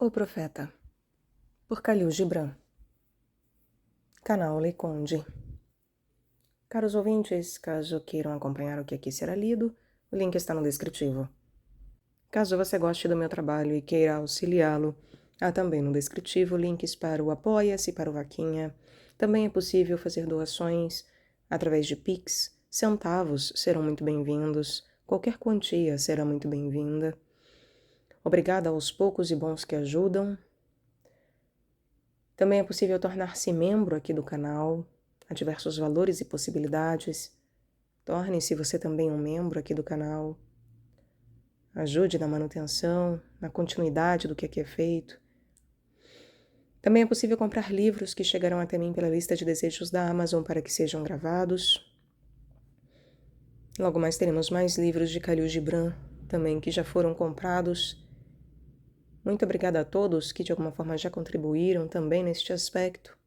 O Profeta, por Khalil Gibran. Canal Lei Conde. Caros ouvintes, caso queiram acompanhar o que aqui será lido, o link está no descritivo. Caso você goste do meu trabalho e queira auxiliá-lo, há também no descritivo links para o Apoia-se e para o Vaquinha. Também é possível fazer doações através de Pix. Centavos serão muito bem-vindos. Qualquer quantia será muito bem-vinda. Obrigada aos poucos e bons que ajudam. Também é possível tornar-se membro aqui do canal. Há diversos valores e possibilidades. Torne-se você também um membro aqui do canal. Ajude na manutenção, na continuidade do que aqui é feito. Também é possível comprar livros que chegarão até mim pela lista de desejos da Amazon para que sejam gravados. Logo mais teremos mais livros de Khalil Gibran, também que já foram comprados. Muito obrigada a todos que de alguma forma já contribuíram também neste aspecto.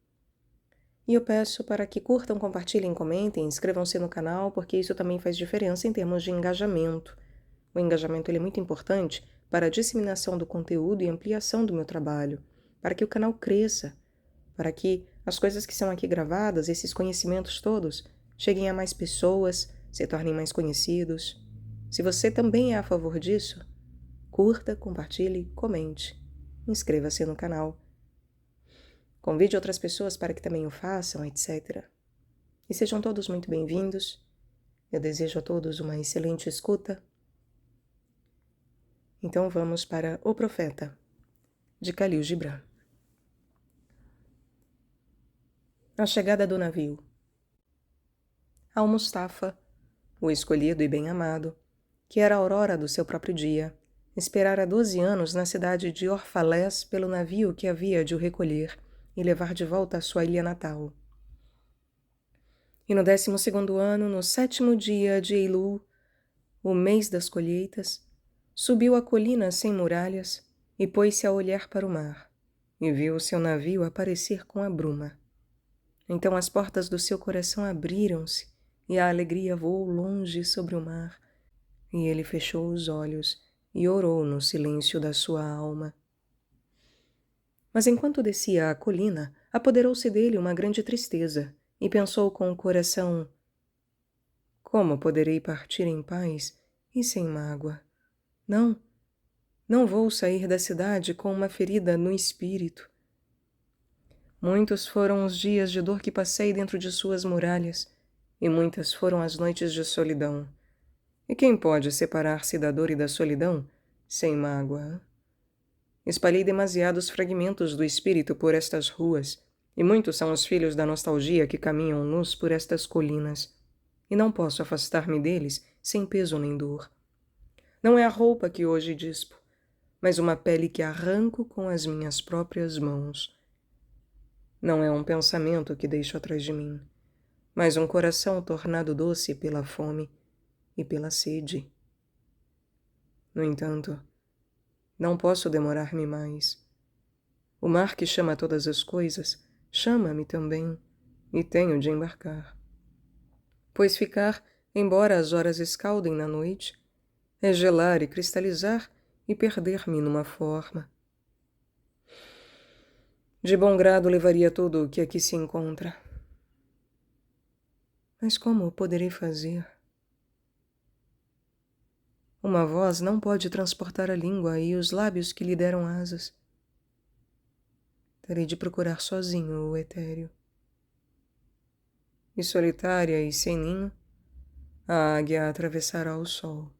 E eu peço para que curtam, compartilhem, comentem, inscrevam-se no canal, porque isso também faz diferença em termos de engajamento. O engajamento ele é muito importante para a disseminação do conteúdo e ampliação do meu trabalho, para que o canal cresça, para que as coisas que são aqui gravadas, esses conhecimentos todos, cheguem a mais pessoas, se tornem mais conhecidos. Se você também é a favor disso, curta, compartilhe, comente, inscreva-se no canal. Convide outras pessoas para que também o façam, etc. E sejam todos muito bem-vindos. Eu desejo a todos uma excelente escuta. Então vamos para O Profeta, de Khalil Gibran. A chegada do navio. Al-Mustafa, o escolhido e bem-amado, que era a aurora do seu próprio dia, esperara 12 anos na cidade de Orfalés pelo navio que havia de o recolher e levar de volta à sua ilha natal. E no 12º ano, no 7º dia de Eilul, o mês das colheitas, subiu a colina sem muralhas e pôs-se a olhar para o mar, e viu o seu navio aparecer com a bruma. Então as portas do seu coração abriram-se, e a alegria voou longe sobre o mar, e ele fechou os olhos e orou no silêncio da sua alma. Mas enquanto descia a colina, apoderou-se dele uma grande tristeza, e pensou com o coração: como poderei partir em paz e sem mágoa? Não vou sair da cidade com uma ferida no espírito. Muitos foram os dias de dor que passei dentro de suas muralhas, e muitas foram as noites de solidão. E quem pode separar-se da dor e da solidão sem mágoa? Espalhei demasiados fragmentos do espírito por estas ruas, e muitos são os filhos da nostalgia que caminham nus por estas colinas, e não posso afastar-me deles sem peso nem dor. Não é a roupa que hoje dispo, mas uma pele que arranco com as minhas próprias mãos. Não é um pensamento que deixo atrás de mim, mas um coração tornado doce pela fome e pela sede. No entanto, não posso demorar-me mais. O mar que chama todas as coisas, chama-me também, e tenho de embarcar. Pois ficar, embora as horas escaldem na noite, é gelar e cristalizar e perder-me numa forma. De bom grado levaria tudo o que aqui se encontra. Mas como o poderei fazer? Uma voz não pode transportar a língua e os lábios que lhe deram asas. Terei de procurar sozinho o etéreo. E solitária e sem ninho, a águia atravessará o sol.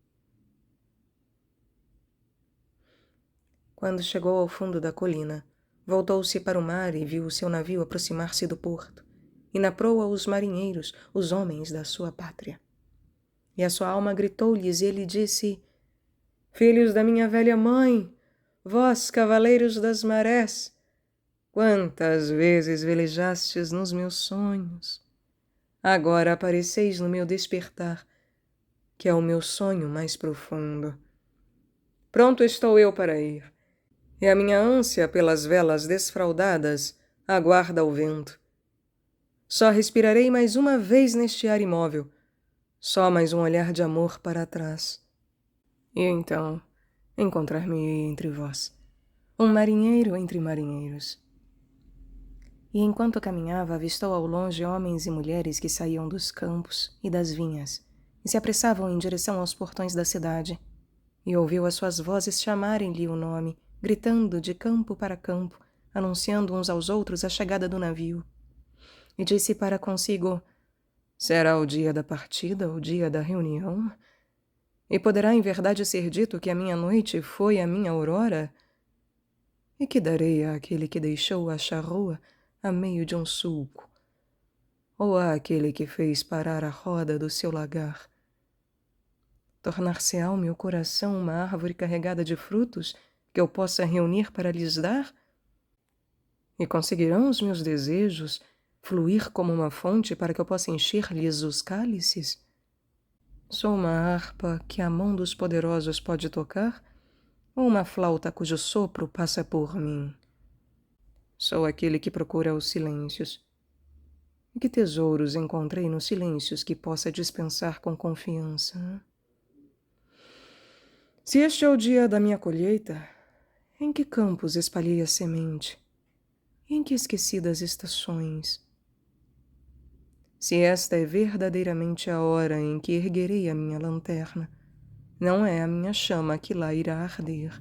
Quando chegou ao fundo da colina, voltou-se para o mar e viu o seu navio aproximar-se do porto, e na proa os marinheiros, os homens da sua pátria. E a sua alma gritou-lhes e ele disse: filhos da minha velha mãe, vós, cavaleiros das marés, quantas vezes velejastes nos meus sonhos. Agora apareceis no meu despertar, que é o meu sonho mais profundo. Pronto estou eu para ir, e a minha ânsia pelas velas desfraldadas aguarda o vento. Só respirarei mais uma vez neste ar imóvel, só mais um olhar de amor para trás. E então encontrar-me-ei entre vós, um marinheiro entre marinheiros. E enquanto caminhava, avistou ao longe homens e mulheres que saíam dos campos e das vinhas e se apressavam em direção aos portões da cidade. E ouviu as suas vozes chamarem-lhe o nome, gritando de campo para campo, anunciando uns aos outros a chegada do navio. E disse para consigo: será o dia da partida, o dia da reunião? E poderá em verdade ser dito que a minha noite foi a minha aurora? E que darei àquele que deixou a charrua a meio de um sulco? Ou àquele que fez parar a roda do seu lagar? Tornar-se-á o meu coração uma árvore carregada de frutos que eu possa reunir para lhes dar? E conseguirão os meus desejos fluir como uma fonte para que eu possa encher-lhes os cálices? Sou uma harpa que a mão dos poderosos pode tocar, ou uma flauta cujo sopro passa por mim? Sou aquele que procura os silêncios. E que tesouros encontrei nos silêncios que possa dispensar com confiança? Se este é o dia da minha colheita, em que campos espalhei a semente? E em que esquecidas estações? Se esta é verdadeiramente a hora em que erguerei a minha lanterna, não é a minha chama que lá irá arder.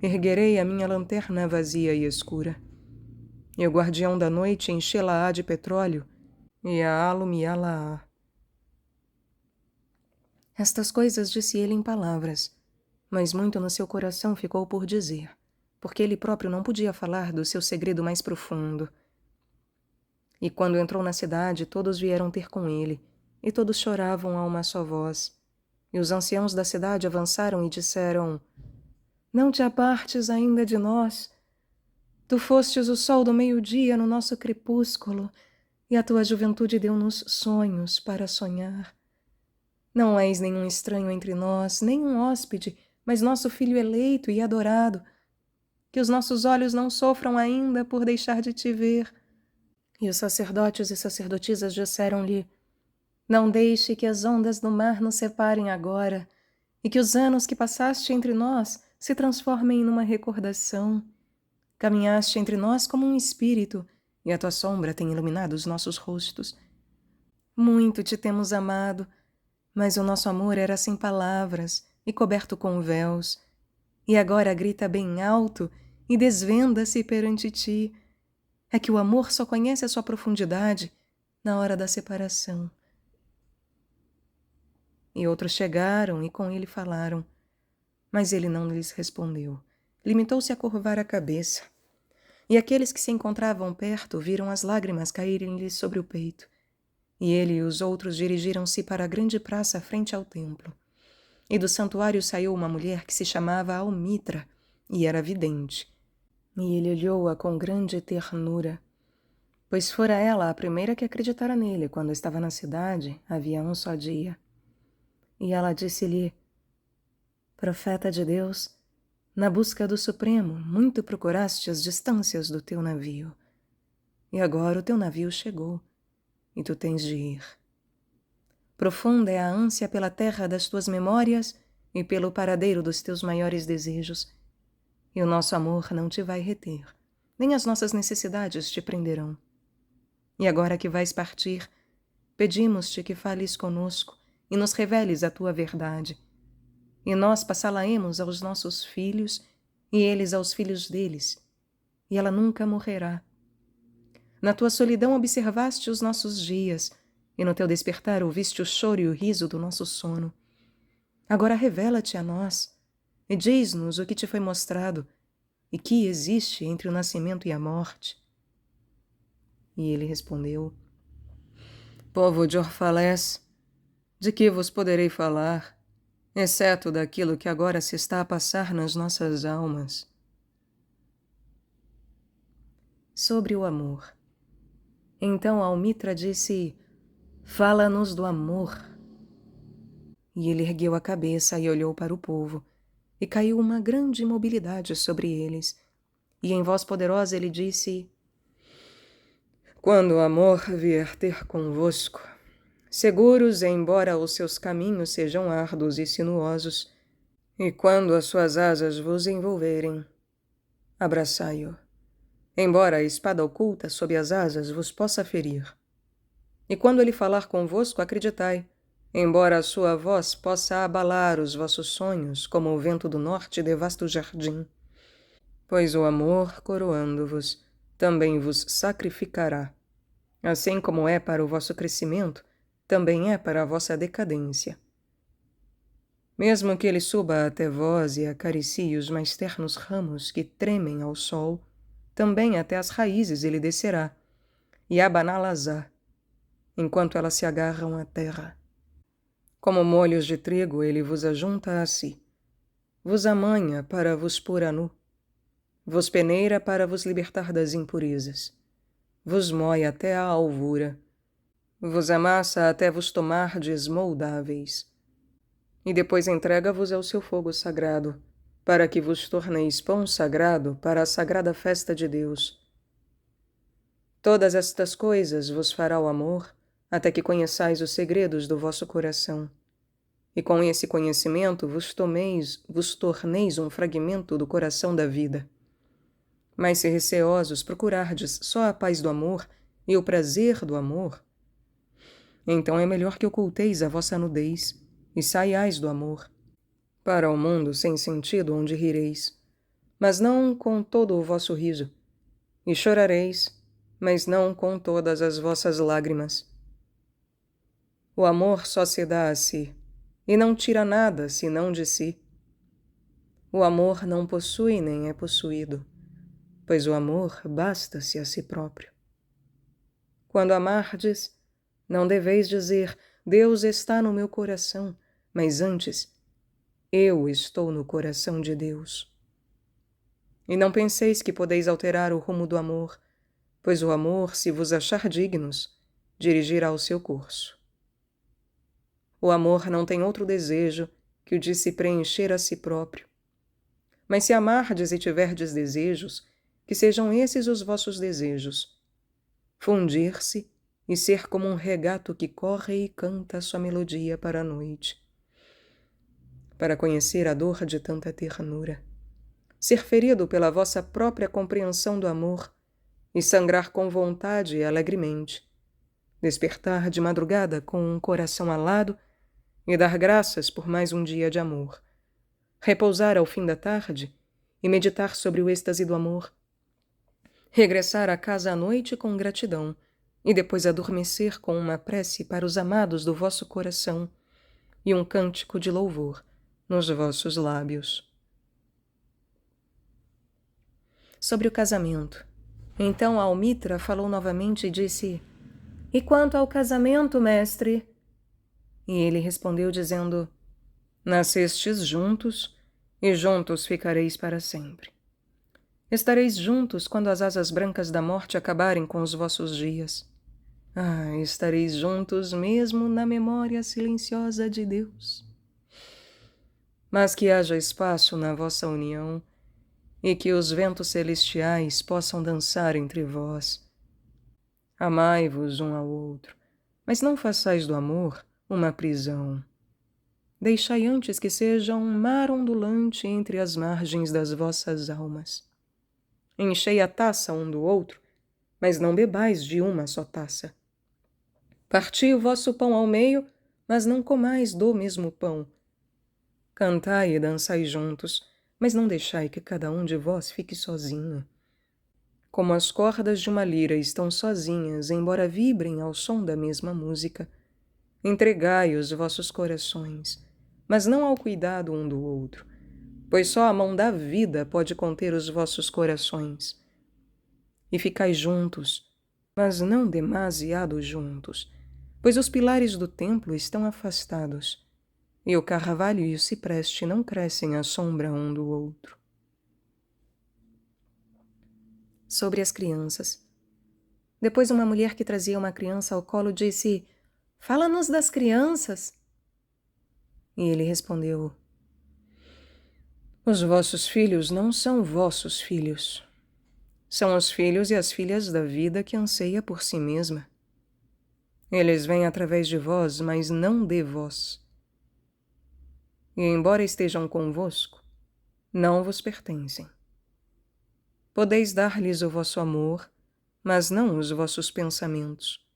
Erguerei a minha lanterna vazia e escura, e o guardião da noite enchê-la-á de petróleo, e a alumiá-la-á. Estas coisas disse ele em palavras, mas muito no seu coração ficou por dizer, porque ele próprio não podia falar do seu segredo mais profundo. E quando entrou na cidade, todos vieram ter com ele, e todos choravam a uma só voz. E os anciãos da cidade avançaram e disseram: não te apartes ainda de nós. Tu fostes o sol do meio-dia no nosso crepúsculo, e a tua juventude deu-nos sonhos para sonhar. Não és nenhum estranho entre nós, nem um hóspede, mas nosso filho eleito e adorado. Que os nossos olhos não sofram ainda por deixar de te ver. E os sacerdotes e sacerdotisas disseram-lhe: não deixe que as ondas do mar nos separem agora, e que os anos que passaste entre nós se transformem numa recordação. Caminhaste entre nós como um espírito, e a tua sombra tem iluminado os nossos rostos. Muito te temos amado, mas o nosso amor era sem palavras e coberto com véus, e agora grita bem alto e desvenda-se perante ti. É que o amor só conhece a sua profundidade na hora da separação. E outros chegaram e com ele falaram, mas ele não lhes respondeu. Limitou-se a curvar a cabeça. E aqueles que se encontravam perto viram as lágrimas caírem-lhe sobre o peito. E ele e os outros dirigiram-se para a grande praça frente ao templo. E do santuário saiu uma mulher que se chamava Almitra, e era vidente. E ele olhou-a com grande ternura, pois fora ela a primeira que acreditara nele quando estava na cidade, havia um só dia. E ela disse-lhe: profeta de Deus, na busca do Supremo, muito procuraste as distâncias do teu navio. E agora o teu navio chegou, e tu tens de ir. Profunda é a ânsia pela terra das tuas memórias e pelo paradeiro dos teus maiores desejos. E o nosso amor não te vai reter, nem as nossas necessidades te prenderão. E agora que vais partir, pedimos-te que fales conosco e nos reveles a tua verdade. E nós passá-la-emos aos nossos filhos, e eles aos filhos deles, e ela nunca morrerá. Na tua solidão observaste os nossos dias, e no teu despertar ouviste o choro e o riso do nosso sono. Agora revela-te a nós, e diz-nos o que te foi mostrado, e que existe entre o nascimento e a morte. E ele respondeu: povo de Orfalés, de que vos poderei falar, exceto daquilo que agora se está a passar nas nossas almas? Sobre o amor. Então Almitra disse: fala-nos do amor. E ele ergueu a cabeça e olhou para o povo, e caiu uma grande imobilidade sobre eles. E em voz poderosa ele disse: quando o amor vier ter convosco, seguros embora os seus caminhos sejam árduos e sinuosos, e quando as suas asas vos envolverem, abraçai-o, embora a espada oculta sob as asas vos possa ferir. E quando ele falar convosco, acreditai, embora a sua voz possa abalar os vossos sonhos como o vento do norte devasta o jardim. Pois o amor, coroando-vos, também vos sacrificará. Assim como é para o vosso crescimento, também é para a vossa decadência. Mesmo que ele suba até vós e acaricie os mais ternos ramos que tremem ao sol, também até as raízes ele descerá, e abaná-las-á, enquanto elas se agarram à terra. Como molhos de trigo ele vos ajunta a si, vos amanha para vos pôr a nu, vos peneira para vos libertar das impurezas, vos moe até a alvura, vos amassa até vos tomardes moldáveis, e depois entrega-vos ao seu fogo sagrado, para que vos torneis pão sagrado para a sagrada festa de Deus. Todas estas coisas vos fará o amor, até que conheçais os segredos do vosso coração, e com esse conhecimento vos torneis um fragmento do coração da vida. Mas se receosos procurardes só a paz do amor e o prazer do amor, então é melhor que oculteis a vossa nudez e saiais do amor, para o mundo sem sentido onde rireis, mas não com todo o vosso riso, e chorareis, mas não com todas as vossas lágrimas. O amor só se dá a si, e não tira nada senão de si. O amor não possui nem é possuído, pois o amor basta-se a si próprio. Quando amardes, não deveis dizer, Deus está no meu coração, mas antes, eu estou no coração de Deus. E não penseis que podeis alterar o rumo do amor, pois o amor, se vos achar dignos, dirigirá o seu curso. O amor não tem outro desejo que o de se preencher a si próprio. Mas se amardes e tiverdes desejos, que sejam esses os vossos desejos. Fundir-se e ser como um regato que corre e canta sua melodia para a noite. Para conhecer a dor de tanta ternura. Ser ferido pela vossa própria compreensão do amor e sangrar com vontade e alegremente. Despertar de madrugada com um coração alado e dar graças por mais um dia de amor. Repousar ao fim da tarde e meditar sobre o êxtase do amor. Regressar à casa à noite com gratidão e depois adormecer com uma prece para os amados do vosso coração e um cântico de louvor nos vossos lábios. Sobre o casamento. Então Almitra falou novamente e disse, E quanto ao casamento, mestre? E ele respondeu dizendo, Nascestes juntos, e juntos ficareis para sempre. Estareis juntos quando as asas brancas da morte acabarem com os vossos dias. Estareis juntos mesmo na memória silenciosa de Deus. Mas que haja espaço na vossa união e que os ventos celestiais possam dançar entre vós. Amai-vos um ao outro, mas não façais do amor uma prisão. Deixai antes que seja um mar ondulante entre as margens das vossas almas. Enchei a taça um do outro, mas não bebais de uma só taça. Parti o vosso pão ao meio, mas não comais do mesmo pão. Cantai e dançai juntos, mas não deixai que cada um de vós fique sozinho. Como as cordas de uma lira estão sozinhas, embora vibrem ao som da mesma música, entregai os vossos corações, mas não ao cuidado um do outro, pois só a mão da vida pode conter os vossos corações. E ficai juntos, mas não demasiado juntos, pois os pilares do templo estão afastados, e o carvalho e o cipreste não crescem à sombra um do outro. Sobre as crianças. Depois uma mulher que trazia uma criança ao colo disse, Fala-nos das crianças. E ele respondeu, Os vossos filhos não são vossos filhos. São os filhos e as filhas da vida que anseia por si mesma. Eles vêm através de vós, mas não de vós. E embora estejam convosco, não vos pertencem. Podeis dar-lhes o vosso amor, mas não os vossos pensamentos,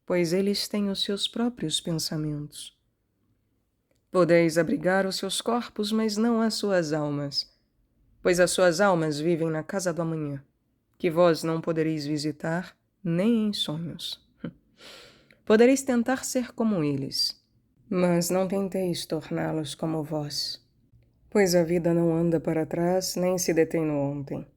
pois eles têm os seus próprios pensamentos. Podeis abrigar os seus corpos, mas não as suas almas, pois as suas almas vivem na casa do amanhã, que vós não podereis visitar nem em sonhos. Podereis tentar ser como eles, mas não tenteis torná-los como vós, pois a vida não anda para trás nem se detém no ontem.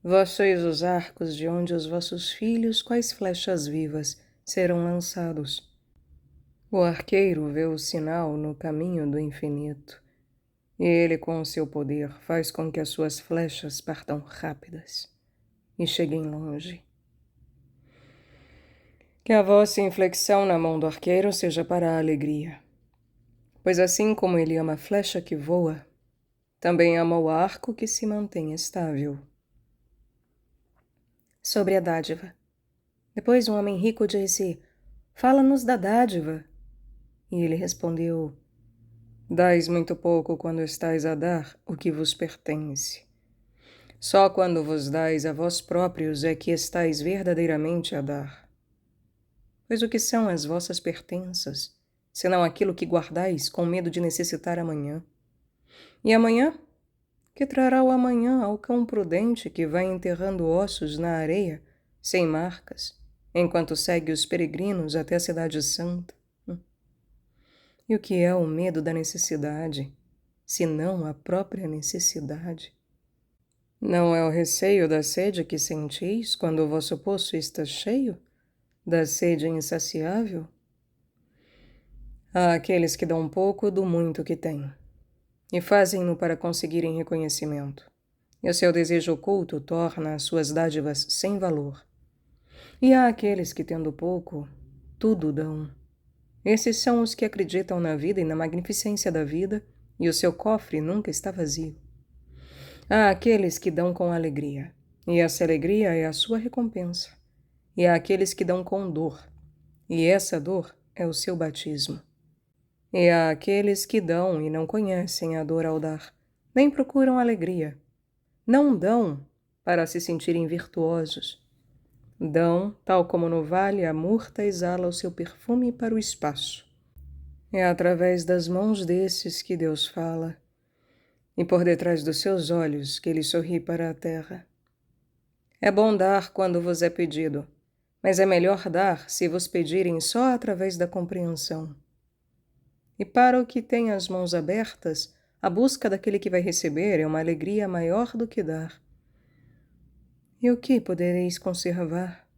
Vós sois os arcos de onde os vossos filhos, quais flechas vivas, serão lançados. O arqueiro vê o sinal no caminho do infinito, e ele com o seu poder faz com que as suas flechas partam rápidas e cheguem longe. Que a vossa inflexão na mão do arqueiro seja para a alegria, pois assim como ele ama a flecha que voa, também ama o arco que se mantém estável. Sobre a dádiva. Depois um homem rico disse: "Fala-nos da dádiva." E ele respondeu: "Dais muito pouco quando estais a dar o que vos pertence. Só quando vos dais a vós próprios é que estais verdadeiramente a dar. Pois o que são as vossas pertenças, senão aquilo que guardais com medo de necessitar amanhã? E amanhã? Que trará o amanhã ao cão prudente que vai enterrando ossos na areia, sem marcas, enquanto segue os peregrinos até a cidade santa? E o que é o medo da necessidade, senão a própria necessidade? Não é o receio da sede que sentis quando o vosso poço está cheio, da sede insaciável? Há aqueles que dão pouco do muito que têm, e fazem-no para conseguirem reconhecimento, e o seu desejo oculto torna as suas dádivas sem valor. E há aqueles que, tendo pouco, tudo dão. Esses são os que acreditam na vida e na magnificência da vida, e o seu cofre nunca está vazio. Há aqueles que dão com alegria, e essa alegria é a sua recompensa. E há aqueles que dão com dor, e essa dor é o seu batismo. E há aqueles que dão e não conhecem a dor ao dar, nem procuram alegria. Não dão para se sentirem virtuosos. Dão, tal como no vale a murta exala o seu perfume para o espaço. É através das mãos desses que Deus fala, e por detrás dos seus olhos que ele sorri para a terra. É bom dar quando vos é pedido, mas é melhor dar se vos pedirem só através da compreensão. E para o que tem as mãos abertas, a busca daquele que vai receber é uma alegria maior do que dar. E o que podereis conservar?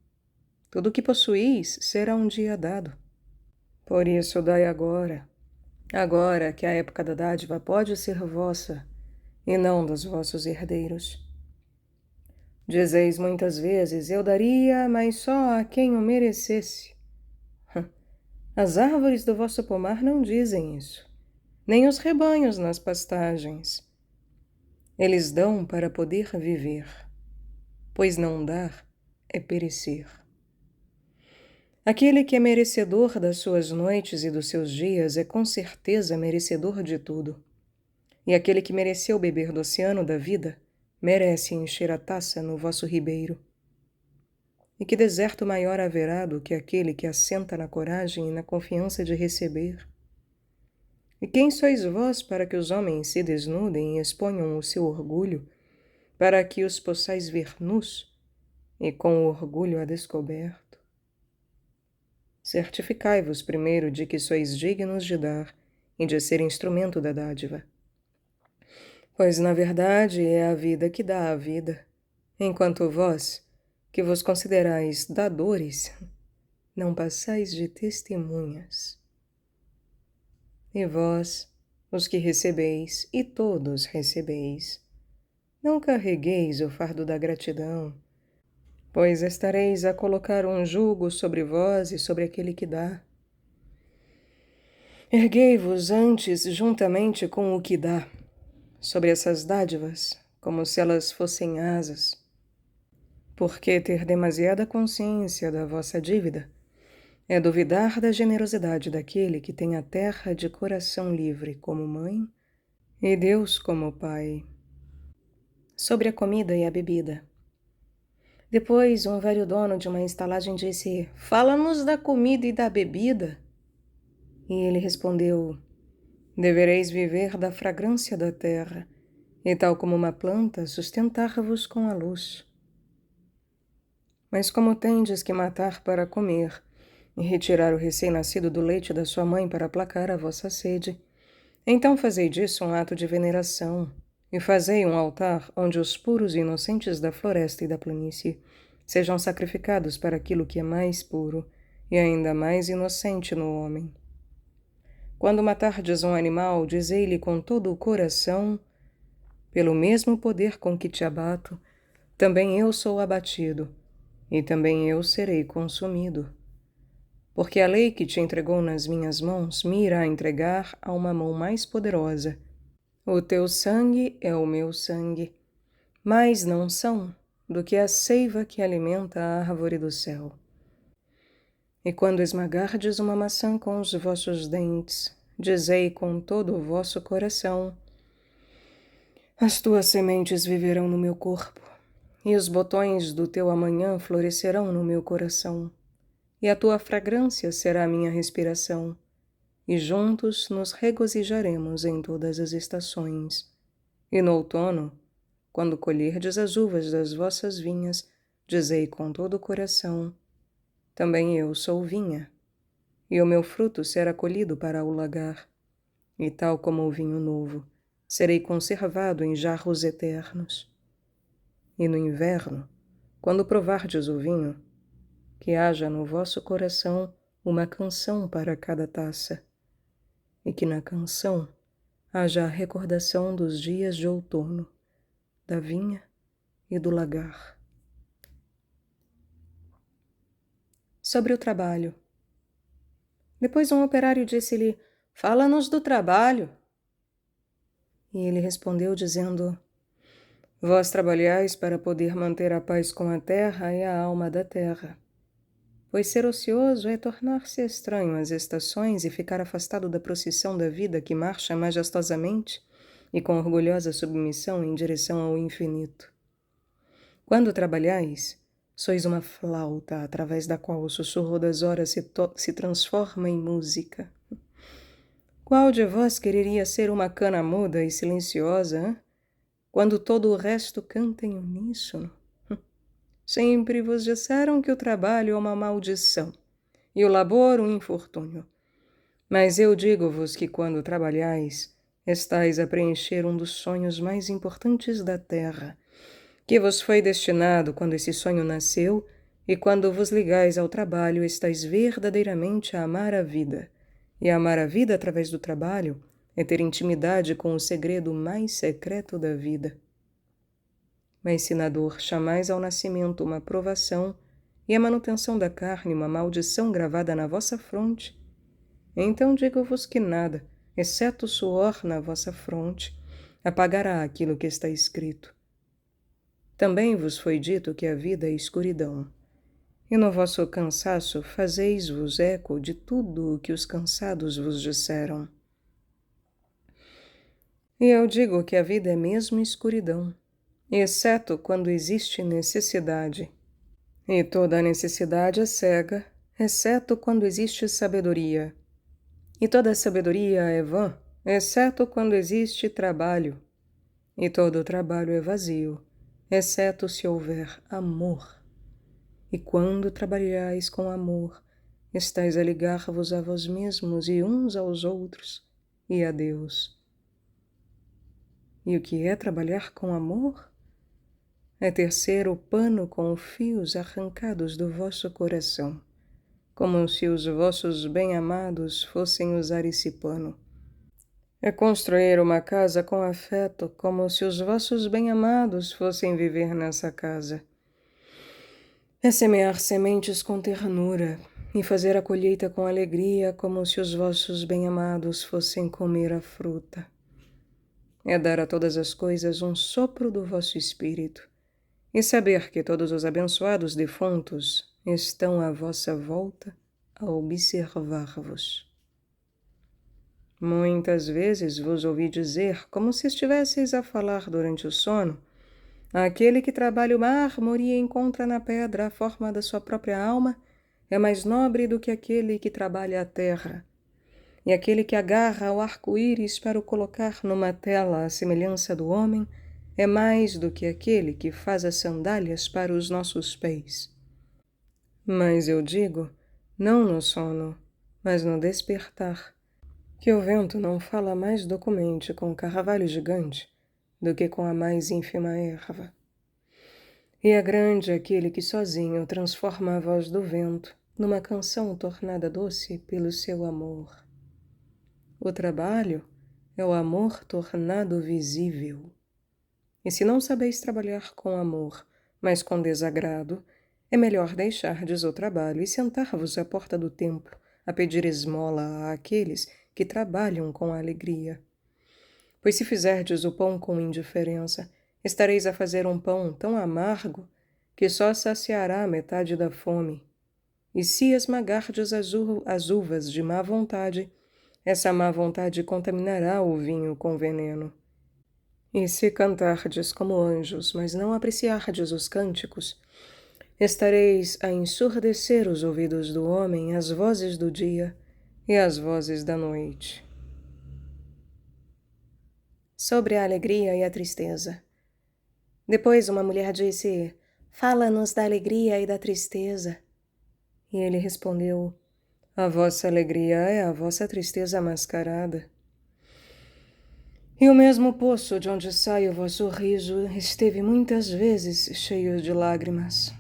Tudo o que possuís será um dia dado. Por isso dai agora que a época da dádiva pode ser vossa, e não dos vossos herdeiros. Dizeis muitas vezes: eu daria, mas só a quem o merecesse. As árvores do vosso pomar não dizem isso, nem os rebanhos nas pastagens. Eles dão para poder viver, pois não dar é perecer. Aquele que é merecedor das suas noites e dos seus dias é com certeza merecedor de tudo. E aquele que mereceu beber do oceano da vida merece encher a taça no vosso ribeiro. E que deserto maior haverá do que aquele que assenta na coragem e na confiança de receber? E quem sois vós para que os homens se desnudem e exponham o seu orgulho, para que os possais ver nus e com o orgulho a descoberto? Certificai-vos primeiro de que sois dignos de dar e de ser instrumento da dádiva. Pois, na verdade, é a vida que dá a vida, enquanto vós, que vos considerais dadores, não passais de testemunhas. E vós, os que recebeis, e todos recebeis, não carregueis o fardo da gratidão, pois estareis a colocar um jugo sobre vós e sobre aquele que dá. Erguei-vos antes juntamente com o que dá, sobre essas dádivas, como se elas fossem asas. Porque ter demasiada consciência da vossa dívida é duvidar da generosidade daquele que tem a terra de coração livre como mãe e Deus como pai. Sobre a comida e a bebida. Depois, um velho dono de uma estalagem disse: "Fala-nos da comida e da bebida." E ele respondeu: "Devereis viver da fragrância da terra, e tal como uma planta, sustentar-vos com a luz. Mas como tendes que matar para comer, e retirar o recém-nascido do leite da sua mãe para aplacar a vossa sede, então fazei disso um ato de veneração, e fazei um altar onde os puros e inocentes da floresta e da planície sejam sacrificados para aquilo que é mais puro e ainda mais inocente no homem. Quando matardes um animal, dizei-lhe com todo o coração: pelo mesmo poder com que te abato, também eu sou abatido, e também eu serei consumido. Porque a lei que te entregou nas minhas mãos me irá entregar a uma mão mais poderosa. O teu sangue é o meu sangue, mais não são do que a seiva que alimenta a árvore do céu. E quando esmagardes uma maçã com os vossos dentes, dizei com todo o vosso coração: as tuas sementes viverão no meu corpo, e os botões do teu amanhã florescerão no meu coração, e a tua fragrância será a minha respiração, e juntos nos regozijaremos em todas as estações. E no outono, quando colherdes as uvas das vossas vinhas, dizei com todo o coração: também eu sou vinha, e o meu fruto será colhido para o lagar, e tal como o vinho novo, serei conservado em jarros eternos. E no inverno, quando provardes o vinho, que haja no vosso coração uma canção para cada taça, e que na canção haja a recordação dos dias de outono, da vinha e do lagar. Sobre o trabalho. Depois um operário disse-lhe: fala-nos do trabalho. E ele respondeu dizendo: vós trabalhais para poder manter a paz com a terra e a alma da terra. Pois ser ocioso é tornar-se estranho às estações e ficar afastado da procissão da vida que marcha majestosamente e com orgulhosa submissão em direção ao infinito. Quando trabalhais, sois uma flauta através da qual o sussurro das horas se transforma em música. Qual de vós quereria ser uma cana muda e silenciosa, hein? Quando todo o resto canta em uníssono? Sempre vos disseram que o trabalho é uma maldição e o labor um infortúnio. Mas eu digo-vos que quando trabalhais, estais a preencher um dos sonhos mais importantes da terra, que vos foi destinado quando esse sonho nasceu, e quando vos ligais ao trabalho, estais verdadeiramente a amar a vida. E amar a vida através do trabalho é ter intimidade com o segredo mais secreto da vida. Mas se na dor chamais ao nascimento uma provação e a manutenção da carne uma maldição gravada na vossa fronte, então digo-vos que nada, exceto o suor na vossa fronte, apagará aquilo que está escrito. Também vos foi dito que a vida é escuridão, e no vosso cansaço fazeis-vos eco de tudo o que os cansados vos disseram. E eu digo que a vida é mesmo escuridão, exceto quando existe necessidade. E toda a necessidade é cega, exceto quando existe sabedoria. E toda a sabedoria é vã, exceto quando existe trabalho. E todo o trabalho é vazio, exceto se houver amor. E quando trabalhais com amor, estais a ligar-vos a vós mesmos e uns aos outros e a Deus. E o que é trabalhar com amor? É tecer o pano com fios arrancados do vosso coração, como se os vossos bem-amados fossem usar esse pano. É construir uma casa com afeto, como se os vossos bem-amados fossem viver nessa casa. É semear sementes com ternura e fazer a colheita com alegria, como se os vossos bem-amados fossem comer a fruta. É dar a todas as coisas um sopro do vosso espírito e saber que todos os abençoados defuntos estão à vossa volta a observar-vos. Muitas vezes vos ouvi dizer, como se estivesseis a falar durante o sono: Aquele que trabalha o mármore e encontra na pedra a forma da sua própria alma é mais nobre do que aquele que trabalha a terra. E aquele que agarra o arco-íris para o colocar numa tela à semelhança do homem é mais do que aquele que faz as sandálias para os nossos pés. Mas eu digo, não no sono, mas no despertar, que o vento não fala mais documente com o carvalho gigante do que com a mais ínfima erva. E é grande aquele que sozinho transforma a voz do vento numa canção tornada doce pelo seu amor. O trabalho é o amor tornado visível. E se não sabeis trabalhar com amor, mas com desagrado, é melhor deixardes o trabalho e sentar-vos à porta do templo a pedir esmola àqueles que trabalham com alegria. Pois se fizerdes o pão com indiferença, estareis a fazer um pão tão amargo que só saciará a metade da fome. E se esmagardes as uvas de má vontade, essa má vontade contaminará o vinho com veneno. E se cantardes como anjos, mas não apreciardes os cânticos, estareis a ensurdecer os ouvidos do homem às vozes do dia e às vozes da noite. Sobre a alegria e a tristeza. Depois uma mulher disse: Fala-nos da alegria e da tristeza. E ele respondeu: A vossa alegria é a vossa tristeza mascarada. E o mesmo poço de onde sai o vosso riso esteve muitas vezes cheio de lágrimas.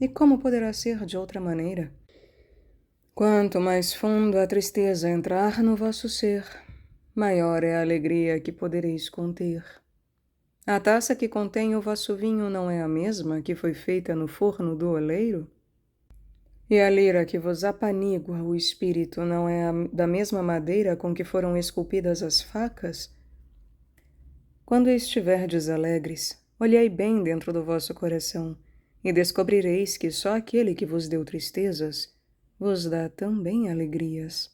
E como poderá ser de outra maneira? Quanto mais fundo a tristeza entrar no vosso ser, maior é a alegria que podereis conter. A taça que contém o vosso vinho não é a mesma que foi feita no forno do oleiro? E a lira que vos apanigua o espírito não é da mesma madeira com que foram esculpidas as facas? Quando estiverdes alegres, olhai bem dentro do vosso coração, e descobrireis que só aquele que vos deu tristezas vos dá também alegrias.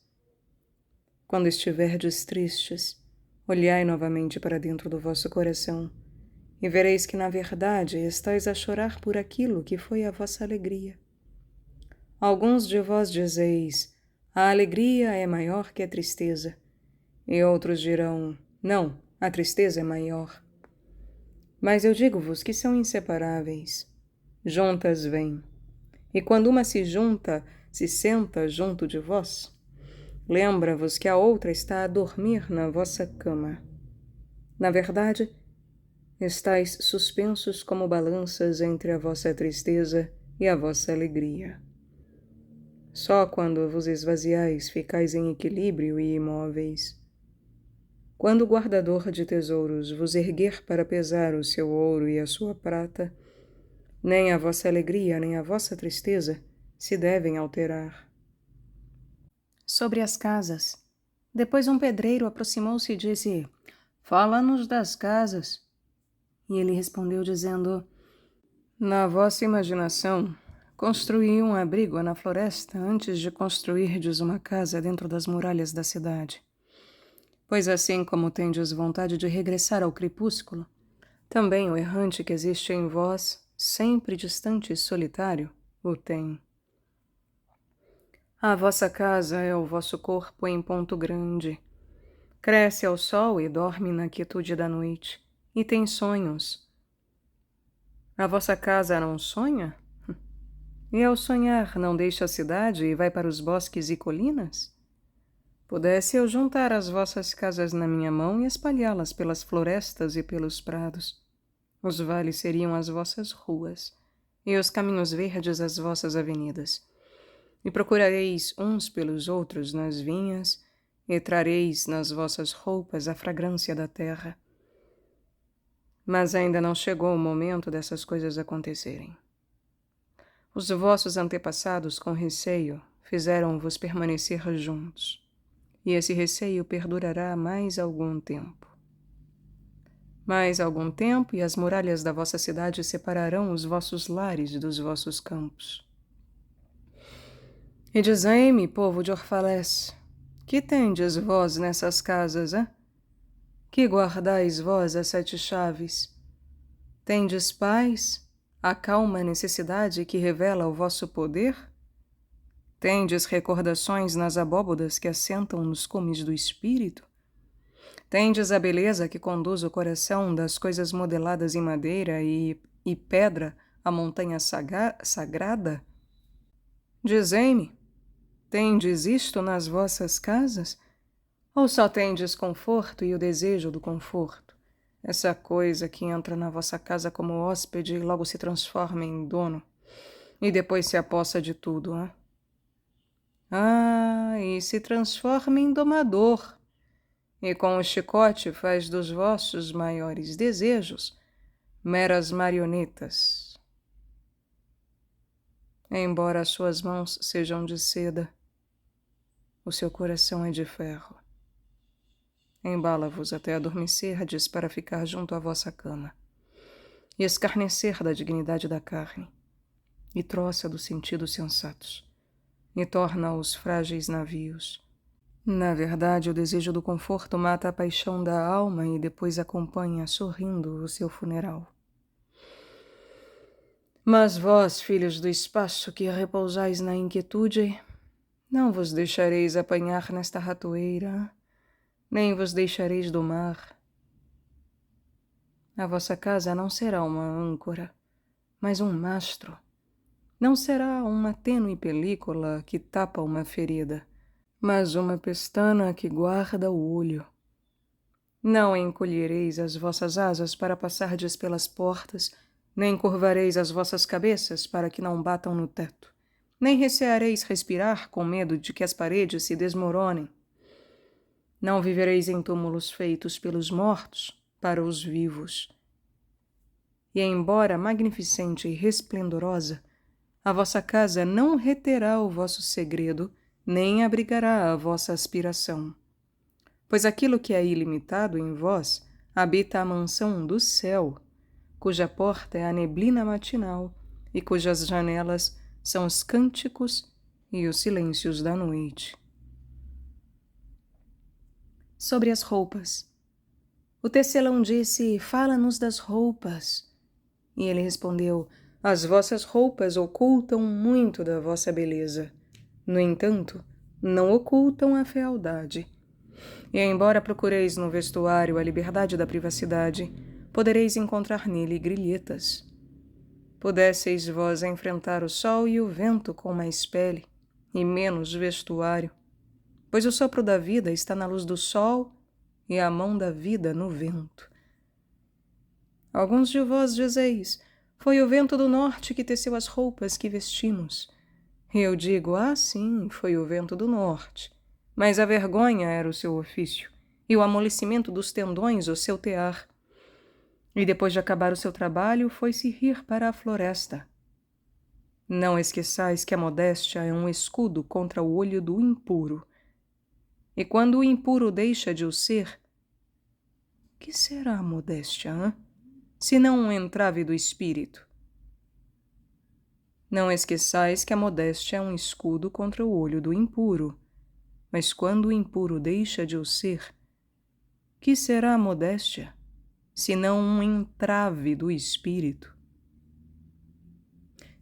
Quando estiverdes tristes, olhai novamente para dentro do vosso coração, e vereis que na verdade estáis a chorar por aquilo que foi a vossa alegria. Alguns de vós dizeis, a alegria é maior que a tristeza, e outros dirão, não, a tristeza é maior. Mas eu digo-vos que são inseparáveis. Juntas vêm, e quando uma se junta, se senta junto de vós, lembra-vos que a outra está a dormir na vossa cama. Na verdade, estáis suspensos como balanças entre a vossa tristeza e a vossa alegria. Só quando vos esvaziais ficais em equilíbrio e imóveis. Quando o guardador de tesouros vos erguer para pesar o seu ouro e a sua prata, nem a vossa alegria nem a vossa tristeza se devem alterar. Sobre as casas. Depois um pedreiro aproximou-se e disse: Fala-nos das casas. E ele respondeu dizendo: Na vossa imaginação, construí um abrigo na floresta antes de construirdes uma casa dentro das muralhas da cidade. Pois assim como tendes vontade de regressar ao crepúsculo, também o errante que existe em vós, sempre distante e solitário, o tem. A vossa casa é o vosso corpo em ponto grande. Cresce ao sol e dorme na quietude da noite, e tem sonhos. A vossa casa não sonha? E ao sonhar não deixa a cidade e vai para os bosques e colinas? Pudesse eu juntar as vossas casas na minha mão e espalhá-las pelas florestas e pelos prados. Os vales seriam as vossas ruas, e os caminhos verdes as vossas avenidas. E procurareis uns pelos outros nas vinhas, e trareis nas vossas roupas a fragrância da terra. Mas ainda não chegou o momento dessas coisas acontecerem. Os vossos antepassados, com receio, fizeram-vos permanecer juntos, e esse receio perdurará mais algum tempo. Mais algum tempo, e as muralhas da vossa cidade separarão os vossos lares dos vossos campos. E dizei-me, povo de Orfalés, que tendes vós nessas casas, Que guardais vós as 7 chaves? Tendes paz, a calma necessidade que revela o vosso poder? Tendes recordações nas abóbodas que assentam nos cumes do espírito? Tendes a beleza que conduz o coração das coisas modeladas em madeira e pedra à montanha sagrada? Dizei-me, tendes isto nas vossas casas? Ou só tendes conforto e o desejo do conforto? Essa coisa que entra na vossa casa como hóspede e logo se transforma em dono, e depois se apossa de tudo, hein? E se transforma em domador, e com o chicote faz dos vossos maiores desejos meras marionetas. Embora as suas mãos sejam de seda, o seu coração é de ferro. Embala-vos até adormecerdes para ficar junto à vossa cama, e escarnecer da dignidade da carne, e troça dos sentidos sensatos, e torna-os frágeis navios. Na verdade, o desejo do conforto mata a paixão da alma e depois acompanha, sorrindo, o seu funeral. Mas vós, filhos do espaço, que repousais na inquietude, não vos deixareis apanhar nesta ratoeira, nem vos deixareis domar. A vossa casa não será uma âncora, mas um mastro. Não será uma tênue película que tapa uma ferida, mas uma pestana que guarda o olho. Não encolhereis as vossas asas para passardes pelas portas, nem curvareis as vossas cabeças para que não batam no teto, nem receareis respirar com medo de que as paredes se desmoronem. Não vivereis em túmulos feitos pelos mortos para os vivos. E embora magnificente e resplendorosa, a vossa casa não reterá o vosso segredo, nem abrigará a vossa aspiração. Pois aquilo que é ilimitado em vós habita a mansão do céu, cuja porta é a neblina matinal e cujas janelas são os cânticos e os silêncios da noite. Sobre as roupas. O tecelão disse, fala-nos das roupas. E ele respondeu, as vossas roupas ocultam muito da vossa beleza. No entanto, não ocultam a fealdade. E embora procureis no vestuário a liberdade da privacidade, podereis encontrar nele grilhetas. Pudesseis vós enfrentar o sol e o vento com mais pele e menos vestuário, pois o sopro da vida está na luz do sol e a mão da vida no vento. Alguns de vós dizeis, foi o vento do norte que teceu as roupas que vestimos. E eu digo, sim, foi o vento do norte, mas a vergonha era o seu ofício, e o amolecimento dos tendões o seu tear. E depois de acabar o seu trabalho, foi-se rir para a floresta. Não esqueçais que a modéstia é um escudo contra o olho do impuro. E quando o impuro deixa de o ser, que será a modéstia, hein? Se não um entrave do espírito? Não esqueçais que a modéstia é um escudo contra o olho do impuro. Mas quando o impuro deixa de o ser, que será a modéstia, senão um entrave do espírito?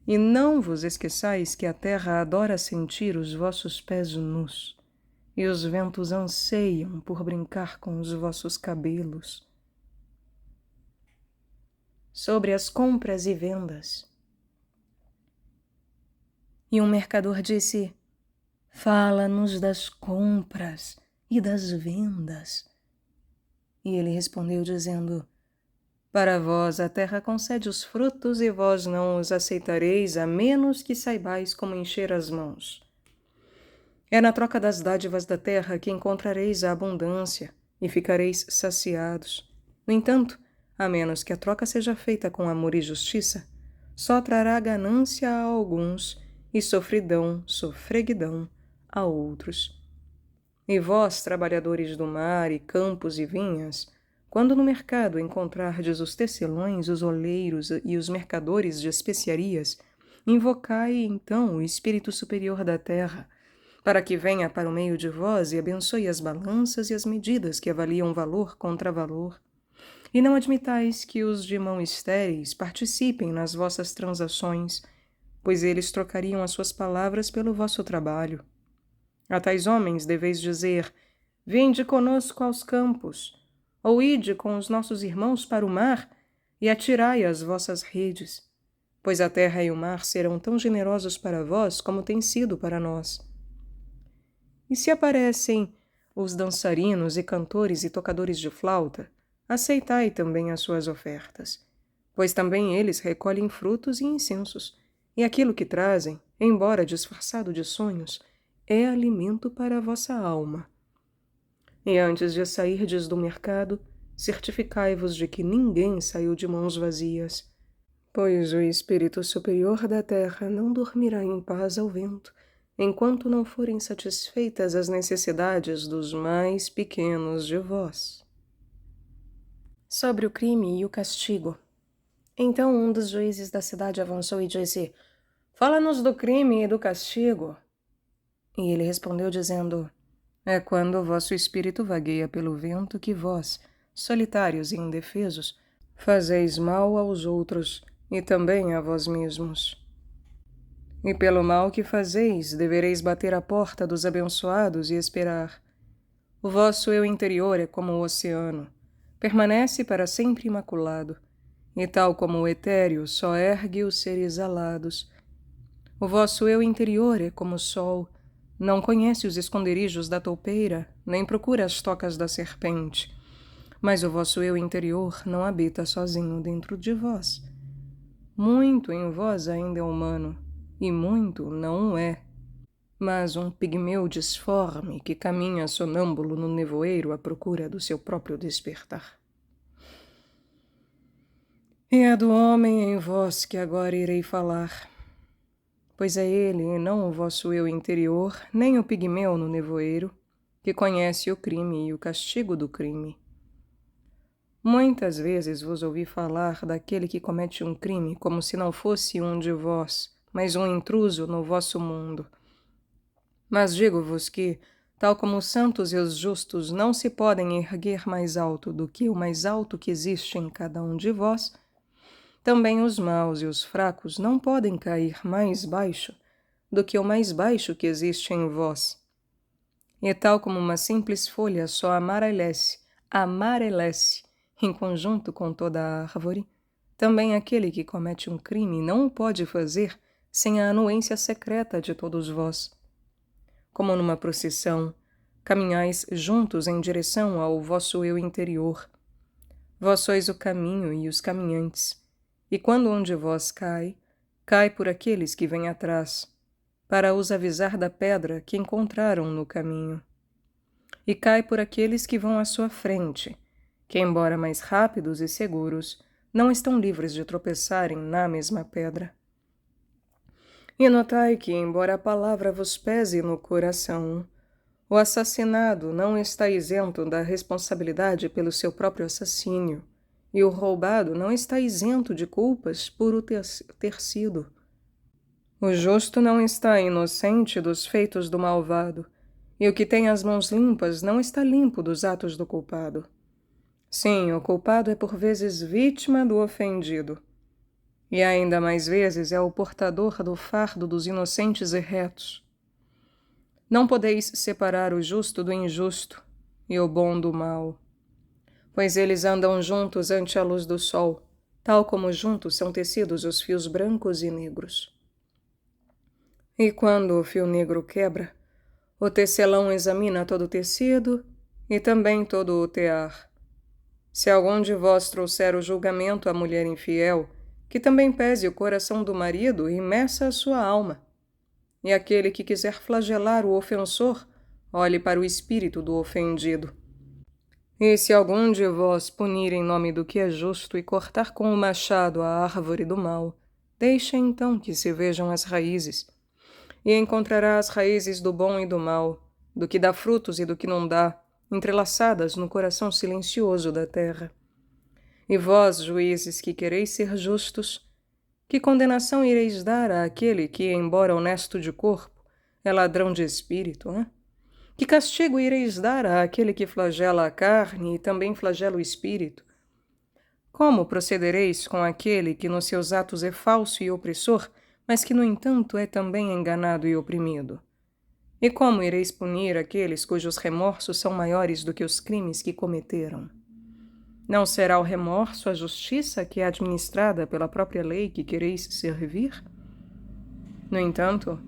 E não vos esqueçais que a terra adora sentir os vossos pés nus, e os ventos anseiam por brincar com os vossos cabelos. Sobre as compras e vendas. E um mercador disse, fala-nos das compras e das vendas. E ele respondeu dizendo, para vós a terra concede os frutos e vós não os aceitareis a menos que saibais como encher as mãos. É na troca das dádivas da terra que encontrareis a abundância e ficareis saciados. No entanto, a menos que a troca seja feita com amor e justiça, só trará ganância a alguns e sofreguidão a outros. E vós, trabalhadores do mar e campos e vinhas, quando no mercado encontrardes os tecelões, os oleiros e os mercadores de especiarias, invocai então o Espírito Superior da terra, para que venha para o meio de vós e abençoe as balanças e as medidas que avaliam valor contra valor, E não admitais que os de mão estéreis participem nas vossas transações, pois eles trocariam as suas palavras pelo vosso trabalho. A tais homens deveis dizer: vinde conosco aos campos, ou ide com os nossos irmãos para o mar e atirai as vossas redes, pois a terra e o mar serão tão generosos para vós como têm sido para nós. E se aparecem os dançarinos e cantores e tocadores de flauta, aceitai também as suas ofertas, pois também eles recolhem frutos e incensos, e aquilo que trazem, embora disfarçado de sonhos, é alimento para a vossa alma. E antes de sairdes do mercado, certificai-vos de que ninguém saiu de mãos vazias, pois o espírito superior da terra não dormirá em paz ao vento, enquanto não forem satisfeitas as necessidades dos mais pequenos de vós. Sobre o crime e o castigo. Então um dos juízes da cidade avançou e disse: fala-nos do crime e do castigo. E ele respondeu dizendo: é quando o vosso espírito vagueia pelo vento que vós, solitários e indefesos, fazeis mal aos outros e também a vós mesmos. E pelo mal que fazeis, devereis bater à porta dos abençoados e esperar. O vosso eu interior é como o oceano, permanece para sempre imaculado, e tal como o etéreo só ergue os seres alados. O vosso eu interior é como o sol, não conhece os esconderijos da toupeira, nem procura as tocas da serpente. Mas o vosso eu interior não habita sozinho dentro de vós. Muito em vós ainda é humano, e muito não o é. Mas um pigmeu disforme que caminha sonâmbulo no nevoeiro à procura do seu próprio despertar. E é do homem em vós que agora irei falar, pois é ele, e não o vosso eu interior, nem o pigmeu no nevoeiro, que conhece o crime e o castigo do crime. Muitas vezes vos ouvi falar daquele que comete um crime como se não fosse um de vós, mas um intruso no vosso mundo. Mas digo-vos que, tal como os santos e os justos não se podem erguer mais alto do que o mais alto que existe em cada um de vós, também os maus e os fracos não podem cair mais baixo do que o mais baixo que existe em vós. E tal como uma simples folha só amarelece em conjunto com toda a árvore, também aquele que comete um crime não o pode fazer sem a anuência secreta de todos vós. Como numa procissão, caminhais juntos em direção ao vosso eu interior. Vós sois o caminho e os caminhantes, e quando um de vós cai, cai por aqueles que vêm atrás, para os avisar da pedra que encontraram no caminho. E cai por aqueles que vão à sua frente, que, embora mais rápidos e seguros, não estão livres de tropeçarem na mesma pedra. E notai que, embora a palavra vos pese no coração, o assassinado não está isento da responsabilidade pelo seu próprio assassínio, e o roubado não está isento de culpas por o ter sido. O justo não está inocente dos feitos do malvado, e o que tem as mãos limpas não está limpo dos atos do culpado. Sim, o culpado é por vezes vítima do ofendido, e ainda mais vezes é o portador do fardo dos inocentes e retos. Não podeis separar o justo do injusto e o bom do mal, pois eles andam juntos ante a luz do sol, tal como juntos são tecidos os fios brancos e negros. E quando o fio negro quebra, o tecelão examina todo o tecido e também todo o tear. Se algum de vós trouxer o julgamento à mulher infiel, que também pese o coração do marido e meça a sua alma. E aquele que quiser flagelar o ofensor, olhe para o espírito do ofendido. E se algum de vós punir em nome do que é justo e cortar com o machado a árvore do mal, deixe então que se vejam as raízes, e encontrará as raízes do bom e do mal, do que dá frutos e do que não dá, entrelaçadas no coração silencioso da terra. E vós, juízes que quereis ser justos, que condenação ireis dar àquele que, embora honesto de corpo, é ladrão de espírito, hein? Que castigo ireis dar àquele que flagela a carne e também flagela o espírito? Como procedereis com aquele que nos seus atos é falso e opressor, mas que, no entanto, é também enganado e oprimido? E como ireis punir aqueles cujos remorsos são maiores do que os crimes que cometeram? Não será o remorso a justiça que é administrada pela própria lei que quereis servir? No entanto,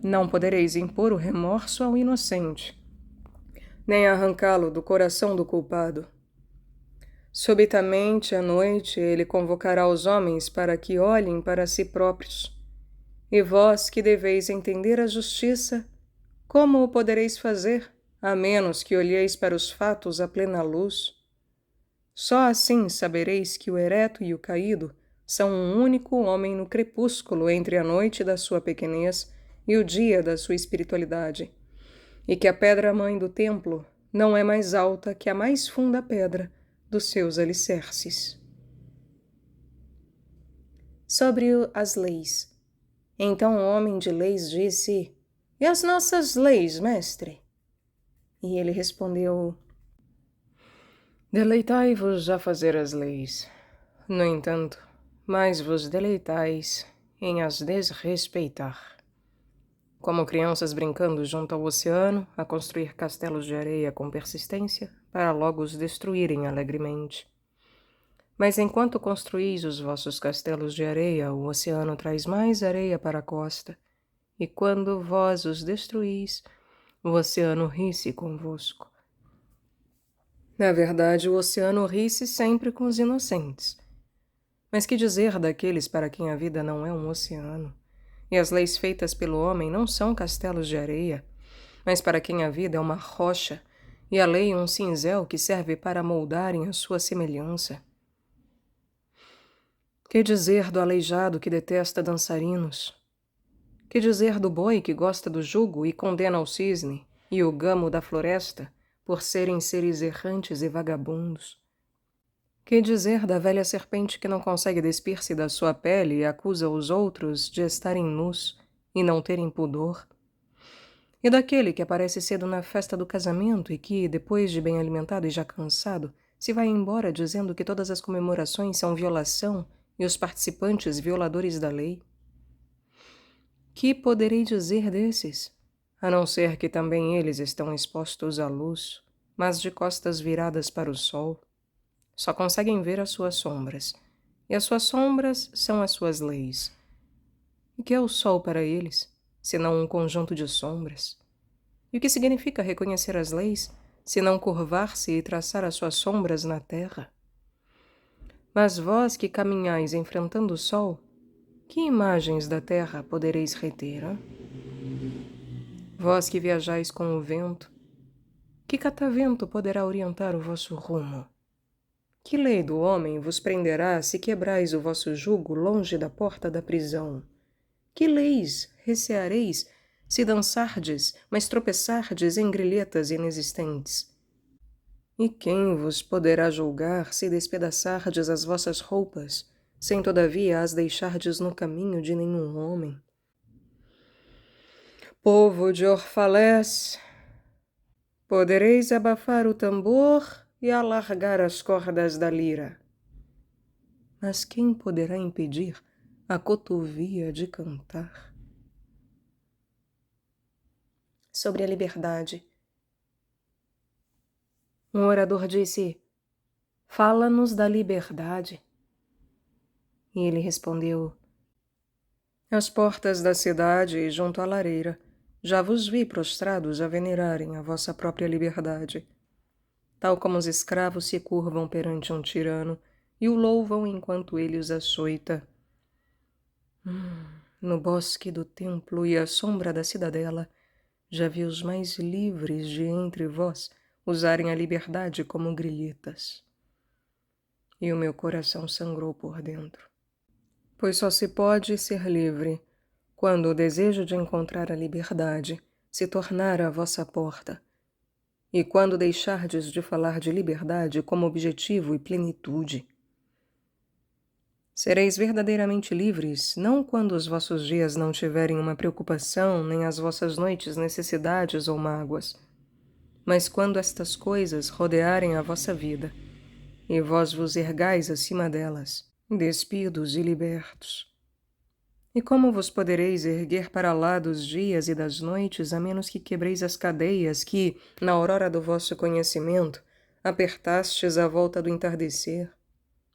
não podereis impor o remorso ao inocente, nem arrancá-lo do coração do culpado. Subitamente, à noite, ele convocará os homens para que olhem para si próprios. E vós, que deveis entender a justiça, como o podereis fazer, a menos que olheis para os fatos à plena luz? Só assim sabereis que o ereto e o caído são um único homem no crepúsculo entre a noite da sua pequenez e o dia da sua espiritualidade, e que a pedra-mãe do templo não é mais alta que a mais funda pedra dos seus alicerces. Sobre as leis. Então o homem de leis disse: E as nossas leis, mestre? E ele respondeu: Deleitai-vos a fazer as leis. No entanto, mais vos deleitais em as desrespeitar. Como crianças brincando junto ao oceano, a construir castelos de areia com persistência, para logo os destruírem alegremente. Mas enquanto construís os vossos castelos de areia, o oceano traz mais areia para a costa, e quando vós os destruís, o oceano ri-se convosco. Na verdade, o oceano ri-se sempre com os inocentes. Mas que dizer daqueles para quem a vida não é um oceano? E as leis feitas pelo homem não são castelos de areia, mas para quem a vida é uma rocha, e a lei um cinzel que serve para moldarem a sua semelhança. Que dizer do aleijado que detesta dançarinos? Que dizer do boi que gosta do jugo e condena o cisne, e o gamo da floresta, por serem seres errantes e vagabundos? Que dizer da velha serpente que não consegue despir-se da sua pele e acusa os outros de estarem nus e não terem pudor? E daquele que aparece cedo na festa do casamento e que, depois de bem alimentado e já cansado, se vai embora dizendo que todas as comemorações são violação e os participantes violadores da lei? Que poderei dizer desses, a não ser que também eles estão expostos à luz, mas de costas viradas para o sol? Só conseguem ver as suas sombras, e as suas sombras são as suas leis. E que é o sol para eles, senão um conjunto de sombras? E o que significa reconhecer as leis, senão curvar-se e traçar as suas sombras na terra? Mas vós que caminhais enfrentando o sol, que imagens da terra podereis reter? Hein? Vós que viajais com o vento, que catavento poderá orientar o vosso rumo? Que lei do homem vos prenderá se quebrais o vosso jugo longe da porta da prisão? Que leis receareis se dançardes, mas tropeçardes em grilhetas inexistentes? E quem vos poderá julgar se despedaçardes as vossas roupas, sem todavia as deixardes no caminho de nenhum homem? Povo de Orfalés, podereis abafar o tambor e alargar as cordas da lira. Mas quem poderá impedir a cotovia de cantar? Sobre a liberdade. Um orador disse: Fala-nos da liberdade. E ele respondeu: Às portas da cidade e junto à lareira, já vos vi prostrados a venerarem a vossa própria liberdade. Tal como os escravos se curvam perante um tirano e o louvam enquanto ele os açoita. No bosque do templo e à sombra da cidadela, já vi os mais livres de entre vós usarem a liberdade como grilhetas. E o meu coração sangrou por dentro. Pois só se pode ser livre quando o desejo de encontrar a liberdade se tornar a vossa porta, e quando deixardes de falar de liberdade como objetivo e plenitude. Sereis verdadeiramente livres, não quando os vossos dias não tiverem uma preocupação, nem as vossas noites necessidades ou mágoas, mas quando estas coisas rodearem a vossa vida, e vós vos ergais acima delas, despidos e libertos. E como vos podereis erguer para lá dos dias e das noites, a menos que quebreis as cadeias que, na aurora do vosso conhecimento, apertastes à volta do entardecer?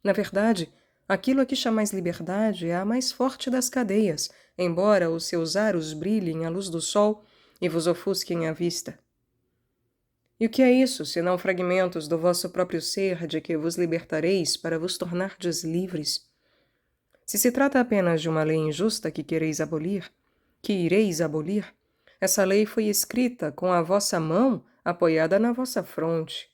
Na verdade, aquilo a que chamais liberdade é a mais forte das cadeias, embora os seus aros brilhem à luz do sol e vos ofusquem a vista. E o que é isso, senão fragmentos do vosso próprio ser de que vos libertareis para vos tornardes livres? Se se trata apenas de uma lei injusta que quereis abolir, que ireis abolir, essa lei foi escrita com a vossa mão apoiada na vossa fronte.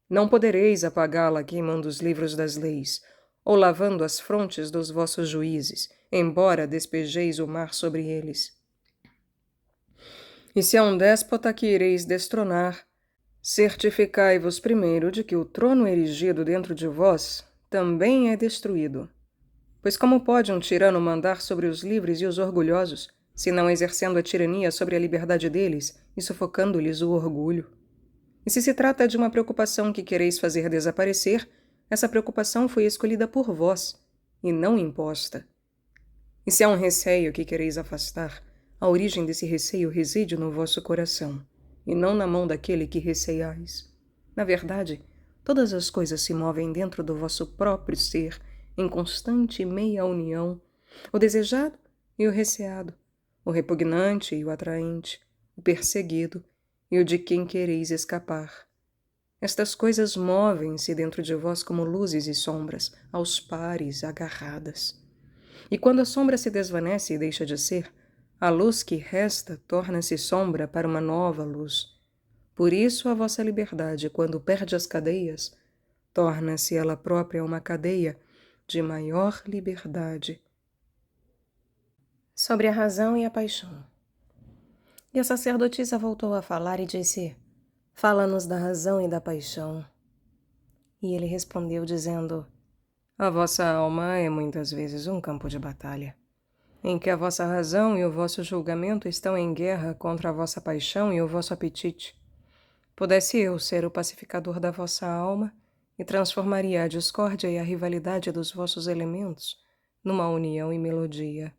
Não podereis apagá-la queimando os livros das leis, ou lavando as frontes dos vossos juízes, embora despejeis o mar sobre eles. E se há um déspota que ireis destronar, certificai-vos primeiro de que o trono erigido dentro de vós também é destruído. Pois como pode um tirano mandar sobre os livres e os orgulhosos, se não exercendo a tirania sobre a liberdade deles e sufocando-lhes o orgulho? E se trata de uma preocupação que quereis fazer desaparecer, essa preocupação foi escolhida por vós, e não imposta. E se há um receio que quereis afastar, a origem desse receio reside no vosso coração, e não na mão daquele que receiais. Na verdade, todas as coisas se movem dentro do vosso próprio ser, em constante e meia união, o desejado e o receado, o repugnante e o atraente, o perseguido e o de quem quereis escapar. Estas coisas movem-se dentro de vós como luzes e sombras, aos pares, agarradas. E quando a sombra se desvanece e deixa de ser, a luz que resta torna-se sombra para uma nova luz. Por isso a vossa liberdade, quando perde as cadeias, torna-se ela própria uma cadeia de maior liberdade. Sobre a razão e a paixão. E a sacerdotisa voltou a falar e disse: Fala-nos da razão e da paixão. E ele respondeu dizendo: A vossa alma é muitas vezes um campo de batalha, em que a vossa razão e o vosso julgamento estão em guerra contra a vossa paixão e o vosso apetite. Pudesse eu ser o pacificador da vossa alma e transformaria a discórdia e a rivalidade dos vossos elementos numa união e melodia.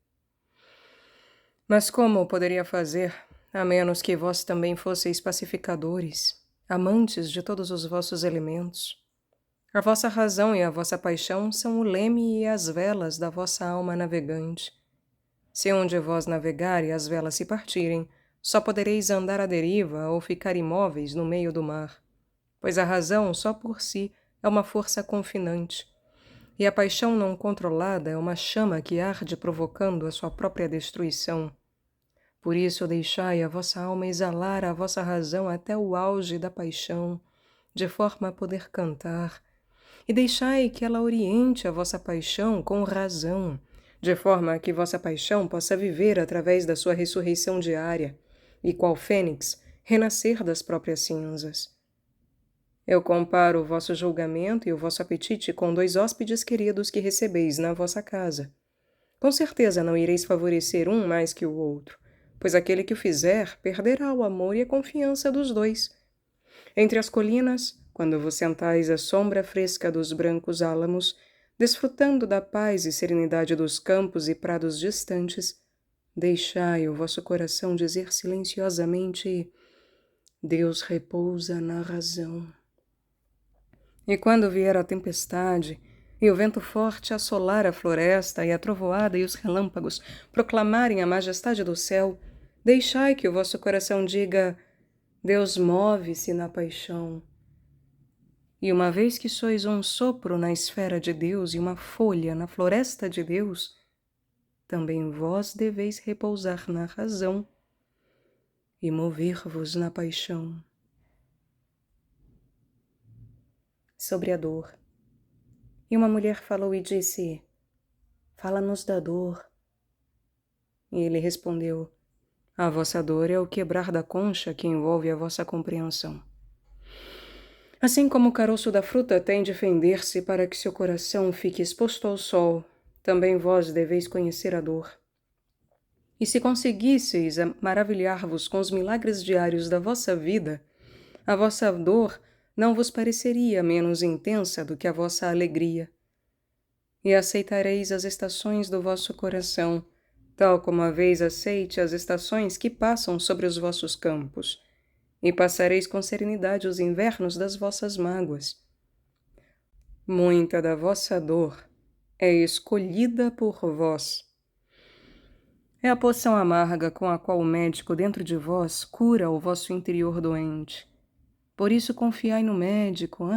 Mas como poderia fazer, a menos que vós também fosseis pacificadores, amantes de todos os vossos elementos? A vossa razão e a vossa paixão são o leme e as velas da vossa alma navegante. Se um de vós navegar e as velas se partirem, só podereis andar à deriva ou ficar imóveis no meio do mar, pois a razão só por si é uma força confinante, e a paixão não controlada é uma chama que arde provocando a sua própria destruição. Por isso deixai a vossa alma exalar a vossa razão até o auge da paixão, de forma a poder cantar, e deixai que ela oriente a vossa paixão com razão, de forma a que vossa paixão possa viver através da sua ressurreição diária, e qual fênix, renascer das próprias cinzas. Eu comparo o vosso julgamento e o vosso apetite com 2 hóspedes queridos que recebeis na vossa casa. Com certeza não ireis favorecer um mais que o outro, pois aquele que o fizer perderá o amor e a confiança dos 2. Entre as colinas, quando vos sentais à sombra fresca dos brancos álamos, desfrutando da paz e serenidade dos campos e prados distantes, deixai o vosso coração dizer silenciosamente: Deus repousa na razão. E quando vier a tempestade, e o vento forte assolar a floresta, e a trovoada e os relâmpagos proclamarem a majestade do céu, deixai que o vosso coração diga: Deus move-se na paixão. E uma vez que sois um sopro na esfera de Deus e uma folha na floresta de Deus, também vós deveis repousar na razão e mover-vos na paixão. Sobre a dor. E uma mulher falou e disse: Fala-nos da dor. E ele respondeu: A vossa dor é o quebrar da concha que envolve a vossa compreensão. Assim como o caroço da fruta tem de fender-se para que seu coração fique exposto ao sol, também vós deveis conhecer a dor. E se conseguisseis maravilhar-vos com os milagres diários da vossa vida, a vossa dor não vos pareceria menos intensa do que a vossa alegria. E aceitareis as estações do vosso coração, tal como a vez aceite as estações que passam sobre os vossos campos, e passareis com serenidade os invernos das vossas mágoas. Muita da vossa dor é escolhida por vós. É a poção amarga com a qual o médico dentro de vós cura o vosso interior doente. Por isso confiai no médico,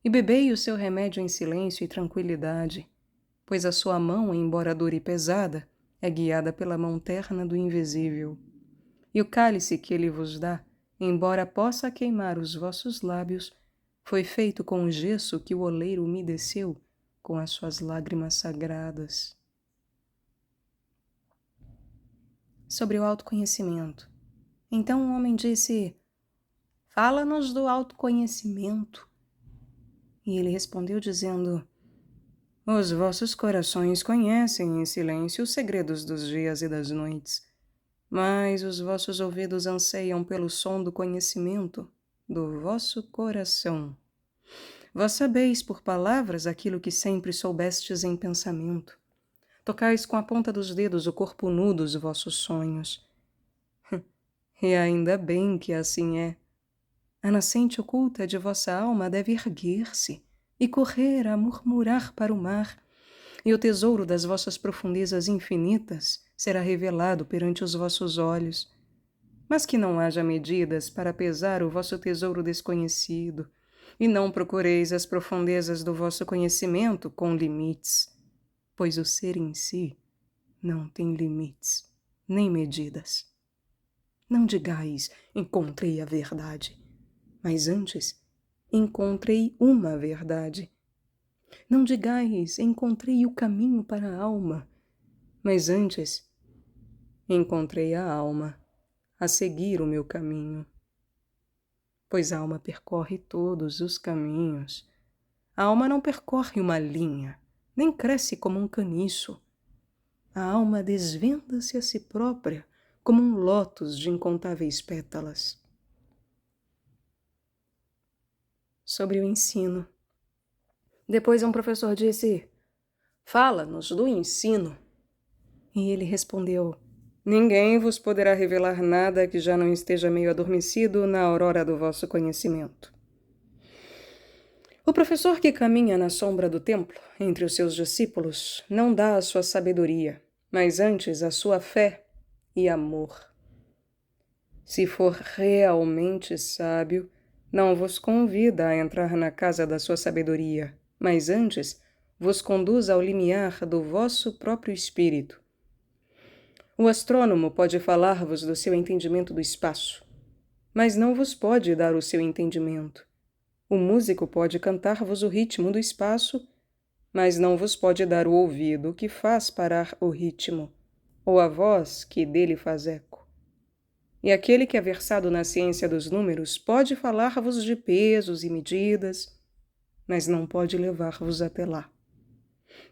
e bebei o seu remédio em silêncio e tranquilidade, pois a sua mão, embora dura e pesada, é guiada pela mão terna do invisível. E o cálice que ele vos dá, embora possa queimar os vossos lábios, foi feito com o gesso que o oleiro umedeceu com as suas lágrimas sagradas. Sobre o autoconhecimento. Então o homem disse: fala-nos do autoconhecimento. E ele respondeu dizendo: os vossos corações conhecem em silêncio os segredos dos dias e das noites, mas os vossos ouvidos anseiam pelo som do conhecimento do vosso coração. Vós sabeis por palavras aquilo que sempre soubestes em pensamento. Tocais com a ponta dos dedos o corpo nu dos vossos sonhos. E ainda bem que assim é. A nascente oculta de vossa alma deve erguer-se e correr a murmurar para o mar, e o tesouro das vossas profundezas infinitas será revelado perante os vossos olhos. Mas que não haja medidas para pesar o vosso tesouro desconhecido, e não procureis as profundezas do vosso conhecimento com limites, pois o ser em si não tem limites, nem medidas. Não digais, encontrei a verdade, mas antes, encontrei uma verdade. Não digais, encontrei o caminho para a alma, mas antes, encontrei a alma a seguir o meu caminho. Pois a alma percorre todos os caminhos. A alma não percorre uma linha, nem cresce como um caniço. A alma desvenda-se a si própria como um lótus de incontáveis pétalas. Sobre o ensino. Depois um professor disse: fala-nos do ensino. E ele respondeu: ninguém vos poderá revelar nada que já não esteja meio adormecido na aurora do vosso conhecimento. O professor que caminha na sombra do templo, entre os seus discípulos, não dá a sua sabedoria, mas antes a sua fé e amor. Se for realmente sábio, não vos convida a entrar na casa da sua sabedoria, mas antes vos conduz ao limiar do vosso próprio espírito. O astrônomo pode falar-vos do seu entendimento do espaço, mas não vos pode dar o seu entendimento. O músico pode cantar-vos o ritmo do espaço, mas não vos pode dar o ouvido que faz parar o ritmo, ou a voz que dele faz eco. E aquele que é versado na ciência dos números pode falar-vos de pesos e medidas, mas não pode levar-vos até lá.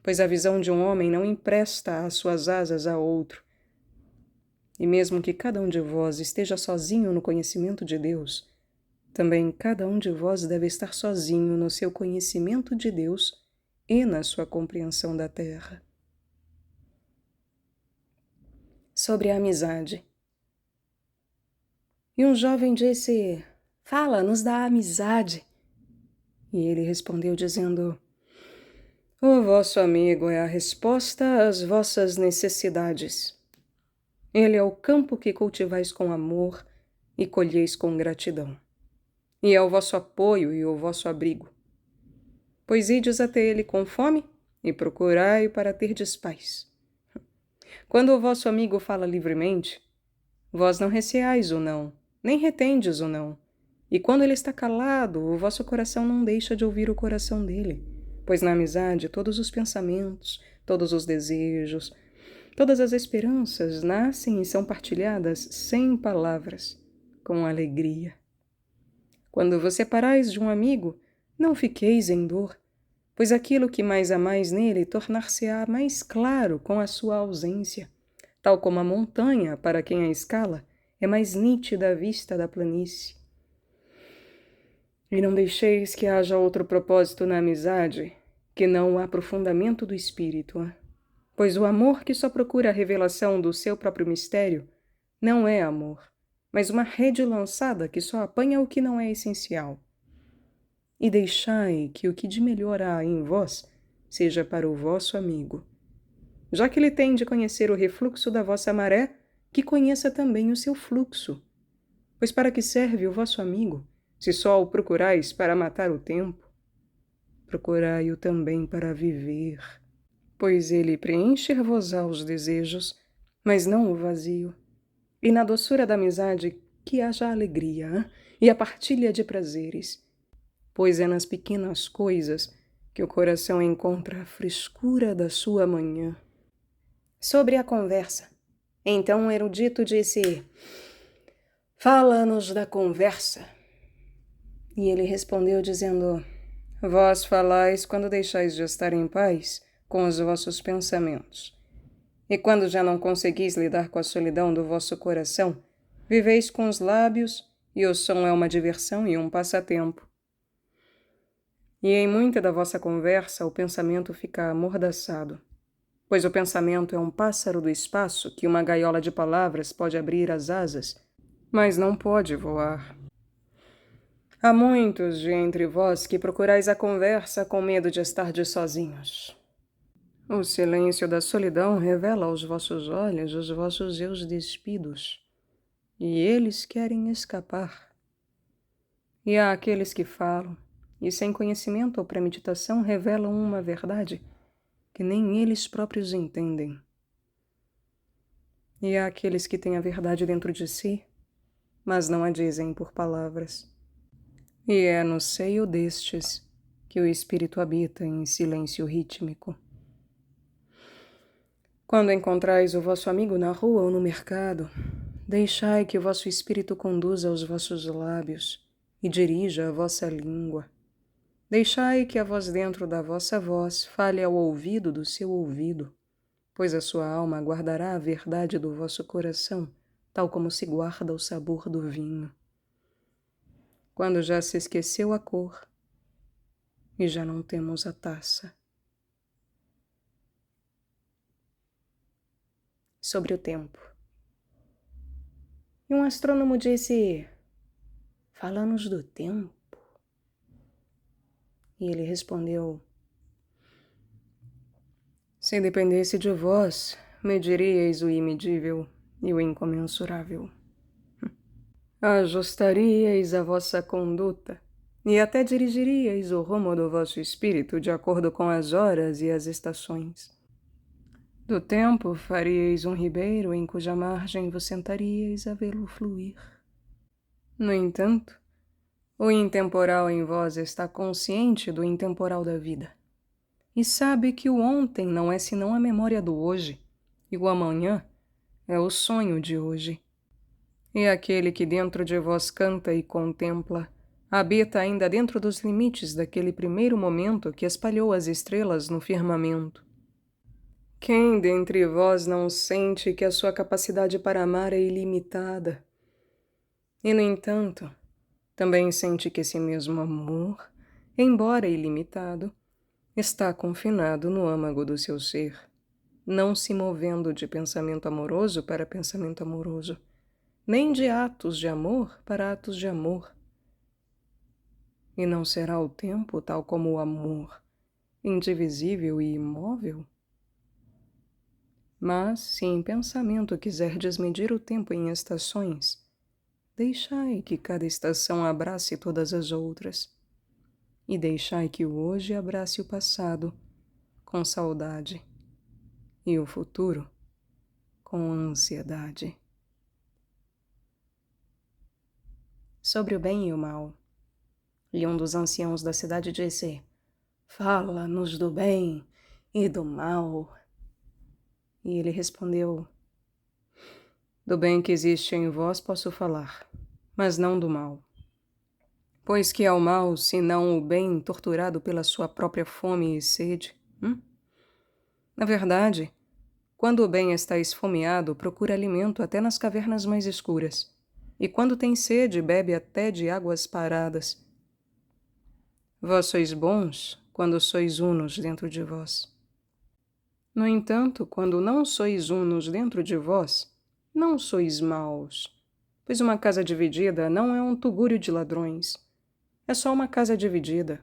Pois a visão de um homem não empresta as suas asas a outro. E mesmo que cada um de vós esteja sozinho no conhecimento de Deus, também cada um de vós deve estar sozinho no seu conhecimento de Deus e na sua compreensão da terra. Sobre a amizade. E um jovem disse: fala-nos da amizade. E ele respondeu dizendo: o vosso amigo é a resposta às vossas necessidades. Ele é o campo que cultivais com amor e colheis com gratidão. E é o vosso apoio e o vosso abrigo. Pois ides até ele com fome e procurai para terdes paz. Quando o vosso amigo fala livremente, vós não receais o não, nem retendes o não. E quando ele está calado, o vosso coração não deixa de ouvir o coração dele, pois na amizade todos os pensamentos, todos os desejos, todas as esperanças nascem e são partilhadas sem palavras, com alegria. Quando vos separais de um amigo, não fiqueis em dor, pois aquilo que mais amais nele tornar-se-á mais claro com a sua ausência, tal como a montanha, para quem a escala, é mais nítida à vista da planície. E não deixeis que haja outro propósito na amizade que não o aprofundamento do espírito, pois o amor que só procura a revelação do seu próprio mistério não é amor, mas uma rede lançada que só apanha o que não é essencial. E deixai que o que de melhor há em vós seja para o vosso amigo. Já que ele tem de conhecer o refluxo da vossa maré, que conheça também o seu fluxo. Pois para que serve o vosso amigo, se só o procurais para matar o tempo? Procurai-o também para viver, pois ele preencher-vos-á os desejos, mas não o vazio. E na doçura da amizade que haja alegria, e a partilha de prazeres, pois é nas pequenas coisas que o coração encontra a frescura da sua manhã. Sobre a conversa, então o erudito disse: Fala-nos da conversa. E ele respondeu dizendo: Vós falais quando deixais de estar em paz com os vossos pensamentos. E quando já não conseguis lidar com a solidão do vosso coração, viveis com os lábios, e o som é uma diversão e um passatempo. E em muita da vossa conversa o pensamento fica amordaçado, pois o pensamento é um pássaro do espaço que uma gaiola de palavras pode abrir as asas, mas não pode voar. Há muitos de entre vós que procurais a conversa com medo de estar de sozinhos. O silêncio da solidão revela aos vossos olhos os vossos eus despidos, e eles querem escapar. E há aqueles que falam, e sem conhecimento ou premeditação revelam uma verdade que nem eles próprios entendem. E há aqueles que têm a verdade dentro de si, mas não a dizem por palavras. E é no seio destes que o espírito habita em silêncio rítmico. Quando encontrais o vosso amigo na rua ou no mercado, deixai que o vosso espírito conduza aos vossos lábios e dirija a vossa língua. Deixai que a voz dentro da vossa voz fale ao ouvido do seu ouvido, pois a sua alma guardará a verdade do vosso coração, tal como se guarda o sabor do vinho. Quando já se esqueceu a cor e já não temos a taça. Sobre o tempo. E um astrônomo disse: Fala-nos do tempo. E ele respondeu: Se dependesse de vós, mediríeis o imedível e o incomensurável. Ajustaríeis a vossa conduta e até dirigiríeis o rumo do vosso espírito de acordo com as horas e as estações. Do tempo faríeis um ribeiro em cuja margem vos sentaríeis a vê-lo fluir. No entanto, o intemporal em vós está consciente do intemporal da vida e sabe que o ontem não é senão a memória do hoje e o amanhã é o sonho de hoje. E aquele que dentro de vós canta e contempla habita ainda dentro dos limites daquele primeiro momento que espalhou as estrelas no firmamento. Quem dentre vós não sente que a sua capacidade para amar é ilimitada? E, no entanto, também sente que esse mesmo amor, embora ilimitado, está confinado no âmago do seu ser, não se movendo de pensamento amoroso para pensamento amoroso, nem de atos de amor para atos de amor. E não será o tempo tal como o amor, indivisível e imóvel? Mas, se em pensamento quiserdes medir o tempo em estações, deixai que cada estação abrace todas as outras, e deixai que o hoje abrace o passado com saudade, e o futuro com ansiedade. Sobre o bem e o mal. E um dos anciãos da cidade disse: Fala-nos do bem e do mal. E ele respondeu: Do bem que existe em vós posso falar, mas não do mal. Pois que é o mal, senão o bem torturado pela sua própria fome e sede? Na verdade, quando o bem está esfomeado, procura alimento até nas cavernas mais escuras, e quando tem sede, bebe até de águas paradas. Vós sois bons quando sois unos dentro de vós. No entanto, quando não sois unos dentro de vós, não sois maus, pois uma casa dividida não é um tugúrio de ladrões, é só uma casa dividida.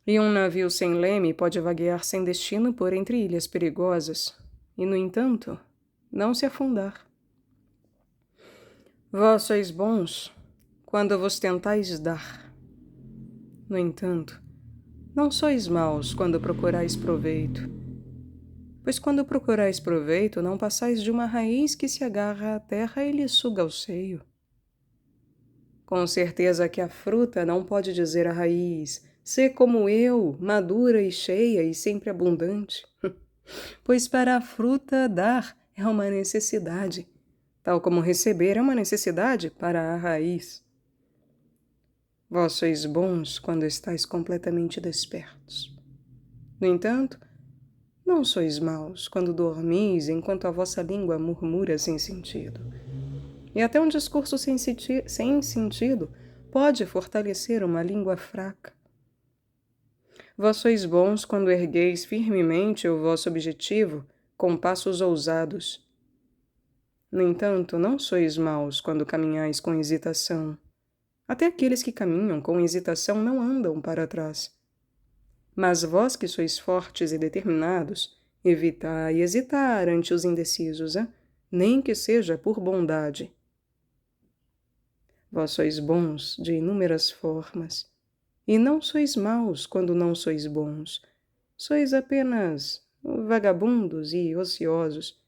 E um navio sem leme pode vaguear sem destino por entre ilhas perigosas, e, no entanto, não se afundar. Vós sois bons quando vos tentais dar. No entanto, não sois maus quando procurais proveito, pois quando procurais proveito não passais de uma raiz que se agarra à terra e lhe suga o seio. Com certeza que a fruta não pode dizer à raiz: sê como eu, madura e cheia e sempre abundante. Pois para a fruta dar é uma necessidade, tal como receber é uma necessidade para a raiz. Vós sois bons quando estáis completamente despertos. No entanto, não sois maus quando dormis enquanto a vossa língua murmura sem sentido. E até um discurso sem sentido pode fortalecer uma língua fraca. Vós sois bons quando ergueis firmemente o vosso objetivo com passos ousados. No entanto, não sois maus quando caminhais com hesitação. Até aqueles que caminham com hesitação não andam para trás. Mas vós que sois fortes e determinados, evitai hesitar ante os indecisos, nem que seja por bondade. Vós sois bons de inúmeras formas, e não sois maus quando não sois bons. Sois apenas vagabundos e ociosos.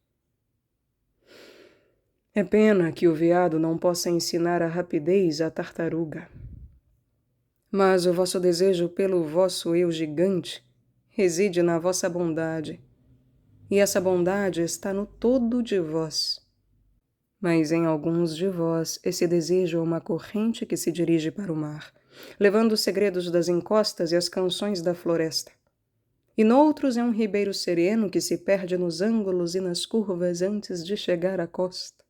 É pena que o veado não possa ensinar a rapidez à tartaruga. Mas o vosso desejo pelo vosso eu gigante reside na vossa bondade, e essa bondade está no todo de vós. Mas em alguns de vós esse desejo é uma corrente que se dirige para o mar, levando os segredos das encostas e as canções da floresta. E noutros é um ribeiro sereno que se perde nos ângulos e nas curvas antes de chegar à costa.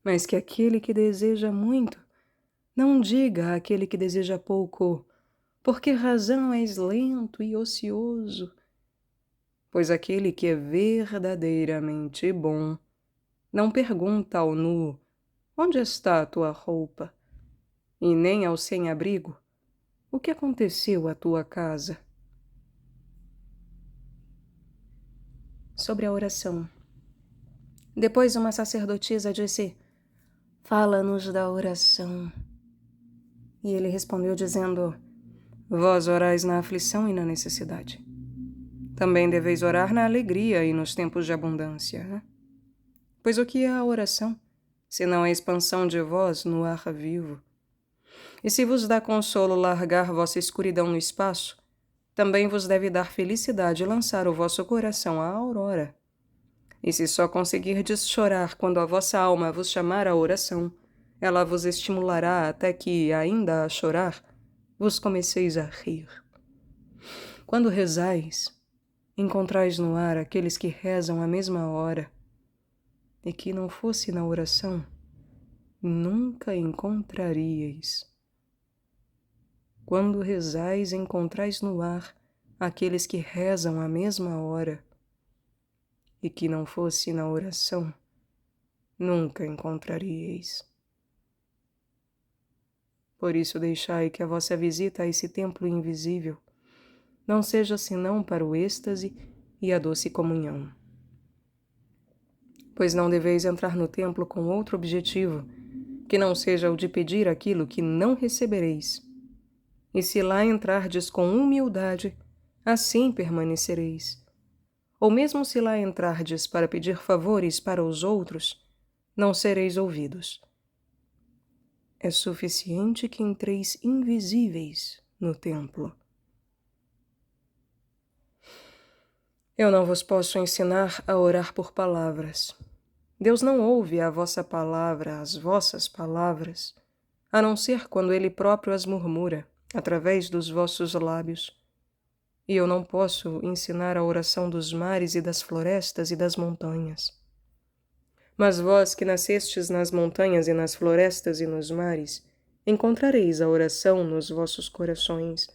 Mas que aquele que deseja muito não diga àquele que deseja pouco: por que razão és lento e ocioso? Pois aquele que é verdadeiramente bom não pergunta ao nu: onde está a tua roupa? E nem ao sem-abrigo: o que aconteceu à tua casa? Sobre a oração. Depois uma sacerdotisa disse: fala-nos da oração. E ele respondeu dizendo: vós orais na aflição e na necessidade. Também deveis orar na alegria e nos tempos de abundância, né? Pois o que é a oração, senão a expansão de vós no ar vivo? E se vos dá consolo largar vossa escuridão no espaço, também vos deve dar felicidade lançar o vosso coração à aurora. E se só conseguirdes chorar quando a vossa alma vos chamar à oração, ela vos estimulará até que, ainda a chorar, vos comeceis a rir. Quando rezais, encontrais no ar aqueles que rezam à mesma hora, e que não fosse na oração, nunca encontraríeis. Quando rezais, encontrais no ar aqueles que rezam à mesma hora, e que não fosse na oração, nunca encontraríeis. Por isso deixai que a vossa visita a esse templo invisível não seja senão para o êxtase e a doce comunhão. Pois não deveis entrar no templo com outro objetivo, que não seja o de pedir aquilo que não recebereis. E se lá entrardes com humildade, assim permanecereis. Ou mesmo se lá entrardes para pedir favores para os outros, não sereis ouvidos. É suficiente que entreis invisíveis no templo. Eu não vos posso ensinar a orar por palavras. Deus não ouve a vossa palavra, as vossas palavras, a não ser quando Ele próprio as murmura, através dos vossos lábios. E eu não posso ensinar a oração dos mares e das florestas e das montanhas. Mas vós que nascestes nas montanhas e nas florestas e nos mares, encontrareis a oração nos vossos corações,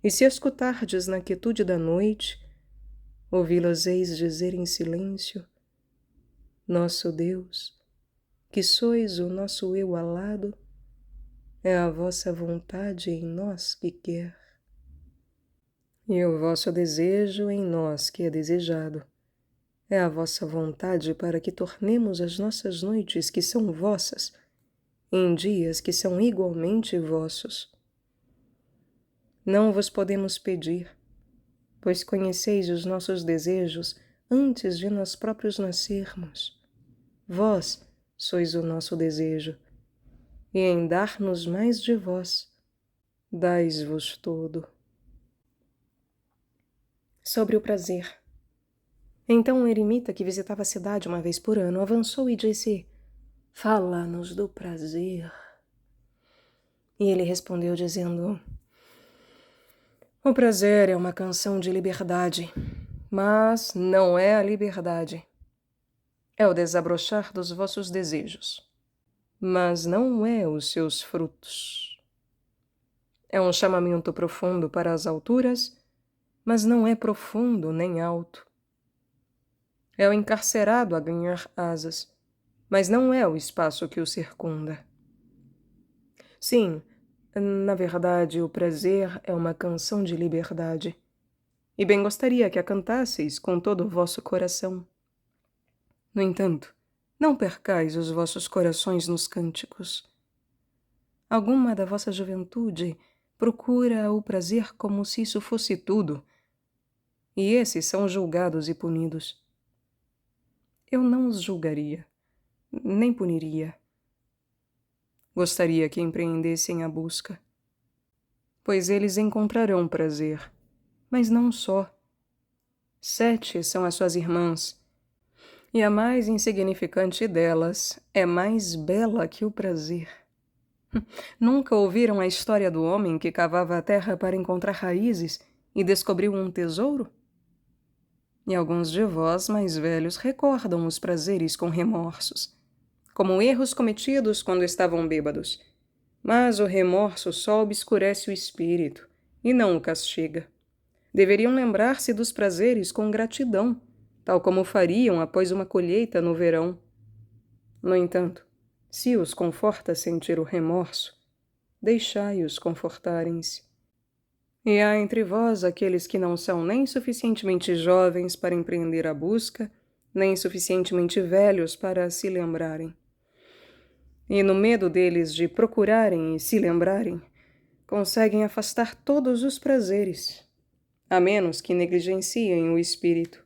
e se escutardes na quietude da noite, ouvi-las-eis dizer em silêncio: Nosso Deus, que sois o nosso eu alado, é a vossa vontade em nós que quer, e o vosso desejo em nós que é desejado. É a vossa vontade para que tornemos as nossas noites que são vossas, em dias que são igualmente vossos. Não vos podemos pedir, pois conheceis os nossos desejos antes de nós próprios nascermos. Vós sois o nosso desejo, e em dar-nos mais de vós, dais-vos todo. Sobre o prazer. Então um eremita que visitava a cidade uma vez por ano avançou e disse: Fala-nos do prazer. E ele respondeu dizendo: O prazer é uma canção de liberdade, mas não é a liberdade. É o desabrochar dos vossos desejos, mas não é os seus frutos. É um chamamento profundo para as alturas, mas não é profundo nem alto. É o encarcerado a ganhar asas, mas não é o espaço que o circunda. Sim, na verdade, o prazer é uma canção de liberdade, e bem gostaria que a cantasseis com todo o vosso coração. No entanto, não percais os vossos corações nos cânticos. Alguma da vossa juventude procura o prazer como se isso fosse tudo, e esses são julgados e punidos. Eu não os julgaria, nem puniria. Gostaria que empreendessem a busca, pois eles encontrarão prazer, mas não só. 7 são as suas irmãs, e a mais insignificante delas é mais bela que o prazer. Nunca ouviram a história do homem que cavava a terra para encontrar raízes e descobriu um tesouro? E alguns de vós mais velhos recordam os prazeres com remorsos, como erros cometidos quando estavam bêbados. Mas o remorso só obscurece o espírito e não o castiga. Deveriam lembrar-se dos prazeres com gratidão, tal como fariam após uma colheita no verão. No entanto, se os conforta sentir o remorso, deixai-os confortarem-se. E há entre vós aqueles que não são nem suficientemente jovens para empreender a busca, nem suficientemente velhos para se lembrarem. E no medo deles de procurarem e se lembrarem, conseguem afastar todos os prazeres, a menos que negligenciem o espírito.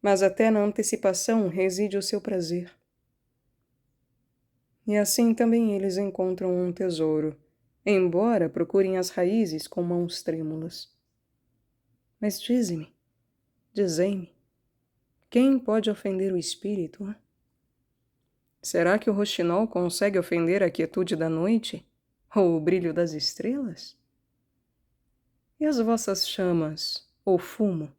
Mas até na antecipação reside o seu prazer. E assim também eles encontram um tesouro, embora procurem as raízes com mãos trêmulas. Mas dizei-me, quem pode ofender o espírito? Hein? Será que o roxinol consegue ofender a quietude da noite? Ou o brilho das estrelas? E as vossas chamas, ou fumo,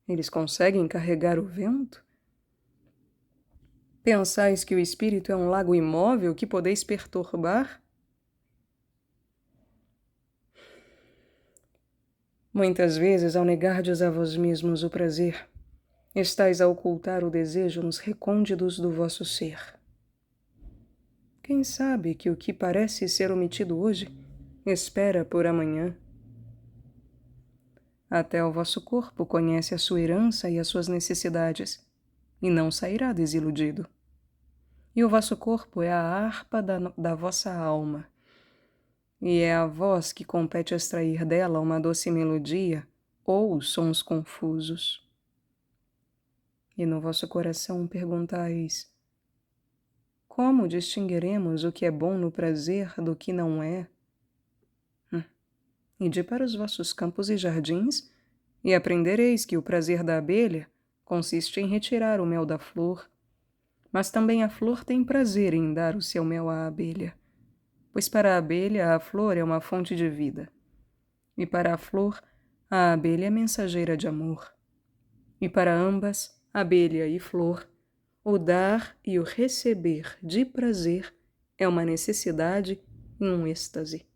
eles conseguem carregar o vento? Pensais que o espírito é um lago imóvel que podeis perturbar? Muitas vezes, ao negardes a vós mesmos o prazer, estais a ocultar o desejo nos recônditos do vosso ser. Quem sabe que o que parece ser omitido hoje espera por amanhã? Até o vosso corpo conhece a sua herança e as suas necessidades, e não sairá desiludido. E o vosso corpo é a harpa da vossa alma, e é a vós que compete extrair dela uma doce melodia ou sons confusos. E no vosso coração perguntais: como distinguiremos o que é bom no prazer do que não é? Ide para os vossos campos e jardins, e aprendereis que o prazer da abelha consiste em retirar o mel da flor, mas também a flor tem prazer em dar o seu mel à abelha, pois para a abelha a flor é uma fonte de vida, e para a flor a abelha é mensageira de amor, e para ambas, abelha e flor, o dar e o receber de prazer é uma necessidade e um êxtase.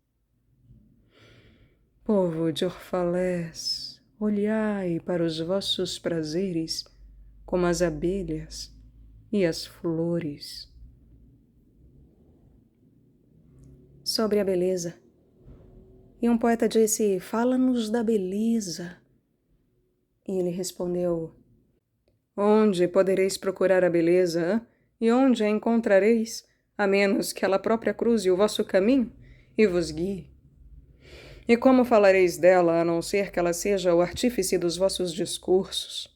Povo de Orfalés, olhai para os vossos prazeres como as abelhas e as flores. Sobre a beleza. E um poeta disse: fala-nos da beleza. E ele respondeu: onde podereis procurar a beleza, hã? E onde a encontrareis, a menos que ela própria cruze o vosso caminho e vos guie? E como falareis dela, a não ser que ela seja o artífice dos vossos discursos?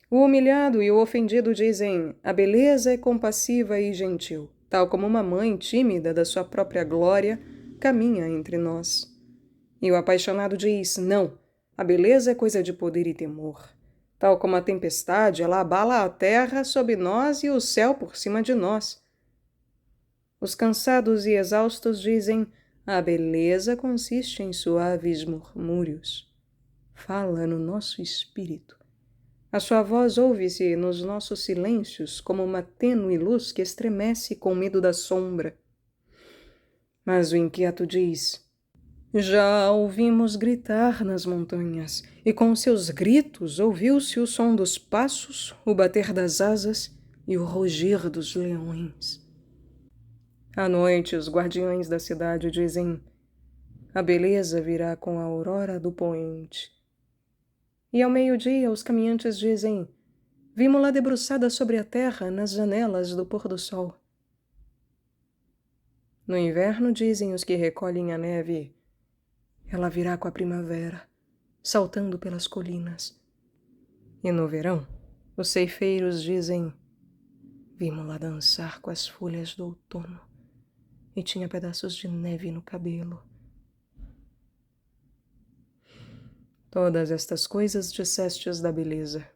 O humilhado e o ofendido dizem: a beleza é compassiva e gentil, tal como uma mãe tímida da sua própria glória caminha entre nós. E o apaixonado diz: não, a beleza é coisa de poder e temor. Tal como a tempestade, ela abala a terra sob nós e o céu por cima de nós. Os cansados e exaustos dizem: a beleza consiste em suaves murmúrios. Fala no nosso espírito. A sua voz ouve-se nos nossos silêncios como uma tênue luz que estremece com medo da sombra. Mas o inquieto diz: já a ouvimos gritar nas montanhas, e com seus gritos ouviu-se o som dos passos, o bater das asas e o rugir dos leões. À noite, os guardiões da cidade dizem: a beleza virá com a aurora do poente. E ao meio-dia, os caminhantes dizem: vimo-la debruçada sobre a terra nas janelas do pôr-do-sol. No inverno, dizem os que recolhem a neve: ela virá com a primavera, saltando pelas colinas. E no verão, os ceifeiros dizem: vimo-la dançar com as folhas do outono, e tinha pedaços de neve no cabelo. Todas estas coisas dissestes da beleza.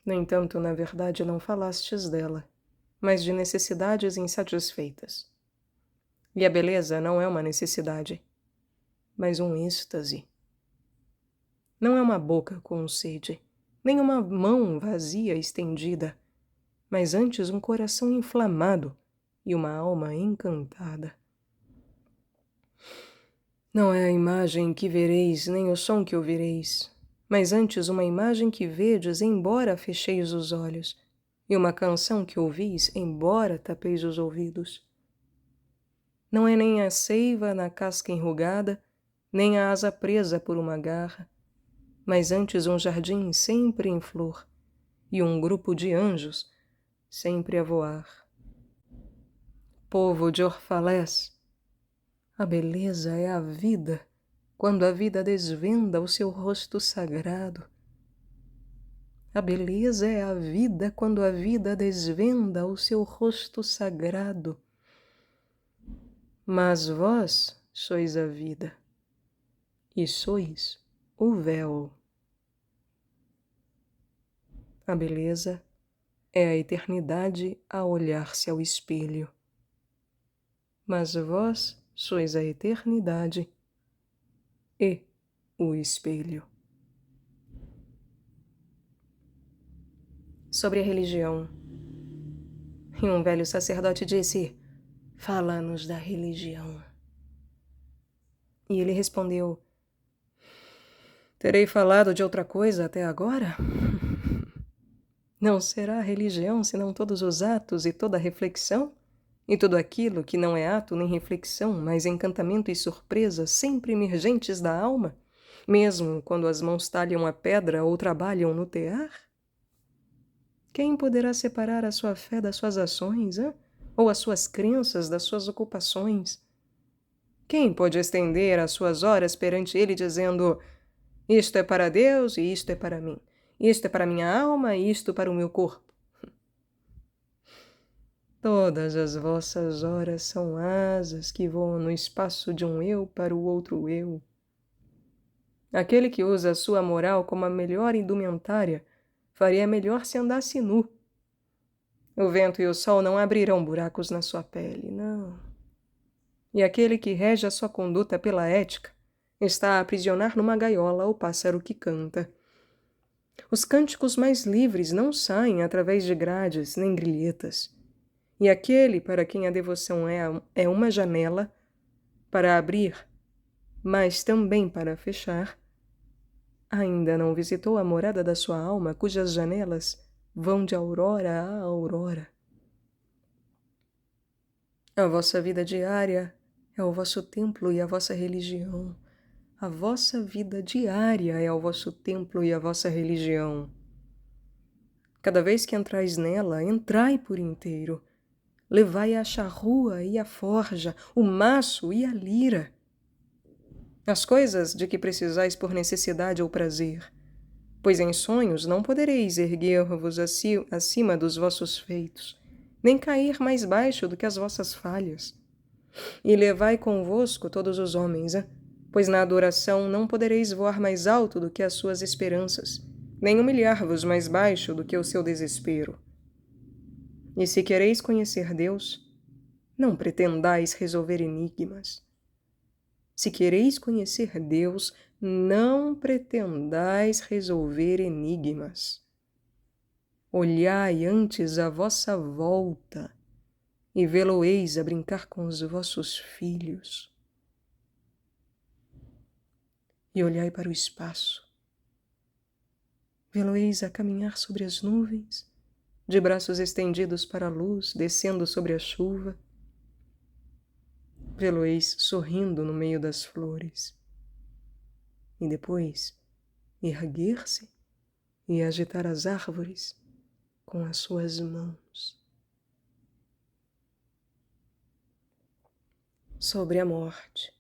No entanto, na verdade, não falastes dela, mas de necessidades insatisfeitas. E a beleza não é uma necessidade, mas um êxtase. Não é uma boca com sede, nem uma mão vazia estendida, mas antes um coração inflamado e uma alma encantada. Não é a imagem que vereis, nem o som que ouvireis, mas antes uma imagem que vedes, embora fecheis os olhos, e uma canção que ouvis, embora tapeis os ouvidos. Não é nem a seiva na casca enrugada, nem a asa presa por uma garra, mas antes um jardim sempre em flor, e um grupo de anjos sempre a voar. Povo de Orfalés, a beleza é a vida, quando a vida desvenda o seu rosto sagrado. A beleza é a vida, quando a vida desvenda o seu rosto sagrado. Mas vós sois a vida, e sois o véu. A beleza é a eternidade a olhar-se ao espelho. Mas vós sois a eternidade e o espelho. Sobre a religião. E um velho sacerdote disse: fala-nos da religião. E ele respondeu: terei falado de outra coisa até agora? Não será a religião senão todos os atos e toda a reflexão? E tudo aquilo que não é ato nem reflexão, mas encantamento e surpresa sempre emergentes da alma, mesmo quando as mãos talham a pedra ou trabalham no tear? Quem poderá separar a sua fé das suas ações, hein? Ou as suas crenças das suas ocupações? Quem pode estender as suas horas perante ele dizendo: isto é para Deus e isto é para mim, isto é para minha alma e isto para o meu corpo? Todas as vossas horas são asas que voam no espaço de um eu para o outro eu. Aquele que usa a sua moral como a melhor indumentária faria melhor se andasse nu. O vento e o sol não abrirão buracos na sua pele, não. E aquele que rege a sua conduta pela ética está a aprisionar numa gaiola o pássaro que canta. Os cânticos mais livres não saem através de grades nem grilhetas. E aquele para quem a devoção é uma janela para abrir, mas também para fechar, ainda não visitou a morada da sua alma, cujas janelas vão de aurora a aurora. A vossa vida diária é o vosso templo e a vossa religião. A vossa vida diária é o vosso templo e a vossa religião. Cada vez que entrais nela, entrai por inteiro. Levai a charrua e a forja, o maço e a lira. As coisas de que precisais por necessidade ou prazer, pois em sonhos não podereis erguer-vos acima dos vossos feitos, nem cair mais baixo do que as vossas falhas. E levai convosco todos os homens, pois na adoração não podereis voar mais alto do que as suas esperanças, nem humilhar-vos mais baixo do que o seu desespero. E se quereis conhecer Deus, não pretendais resolver enigmas. Se quereis conhecer Deus, não pretendais resolver enigmas. Olhai antes à vossa volta e vê-lo-eis a brincar com os vossos filhos. E olhai para o espaço. Vê-lo-eis a caminhar sobre as nuvens, de braços estendidos para a luz, descendo sobre a chuva. Vê-lo-eis sorrindo no meio das flores. E depois erguer-se e agitar as árvores com as suas mãos. Sobre a morte.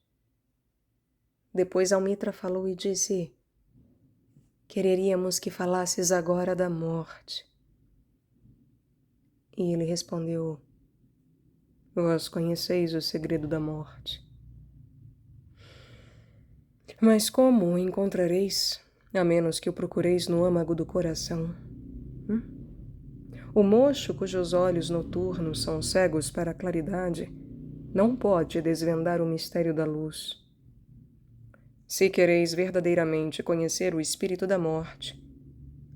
Depois Almitra falou e disse: quereríamos que falasses agora da morte. E ele respondeu: vós conheceis o segredo da morte. Mas como o encontrareis, a menos que o procureis no âmago do coração? O mocho cujos olhos noturnos são cegos para a claridade não pode desvendar o mistério da luz. Se quereis verdadeiramente conhecer o espírito da morte,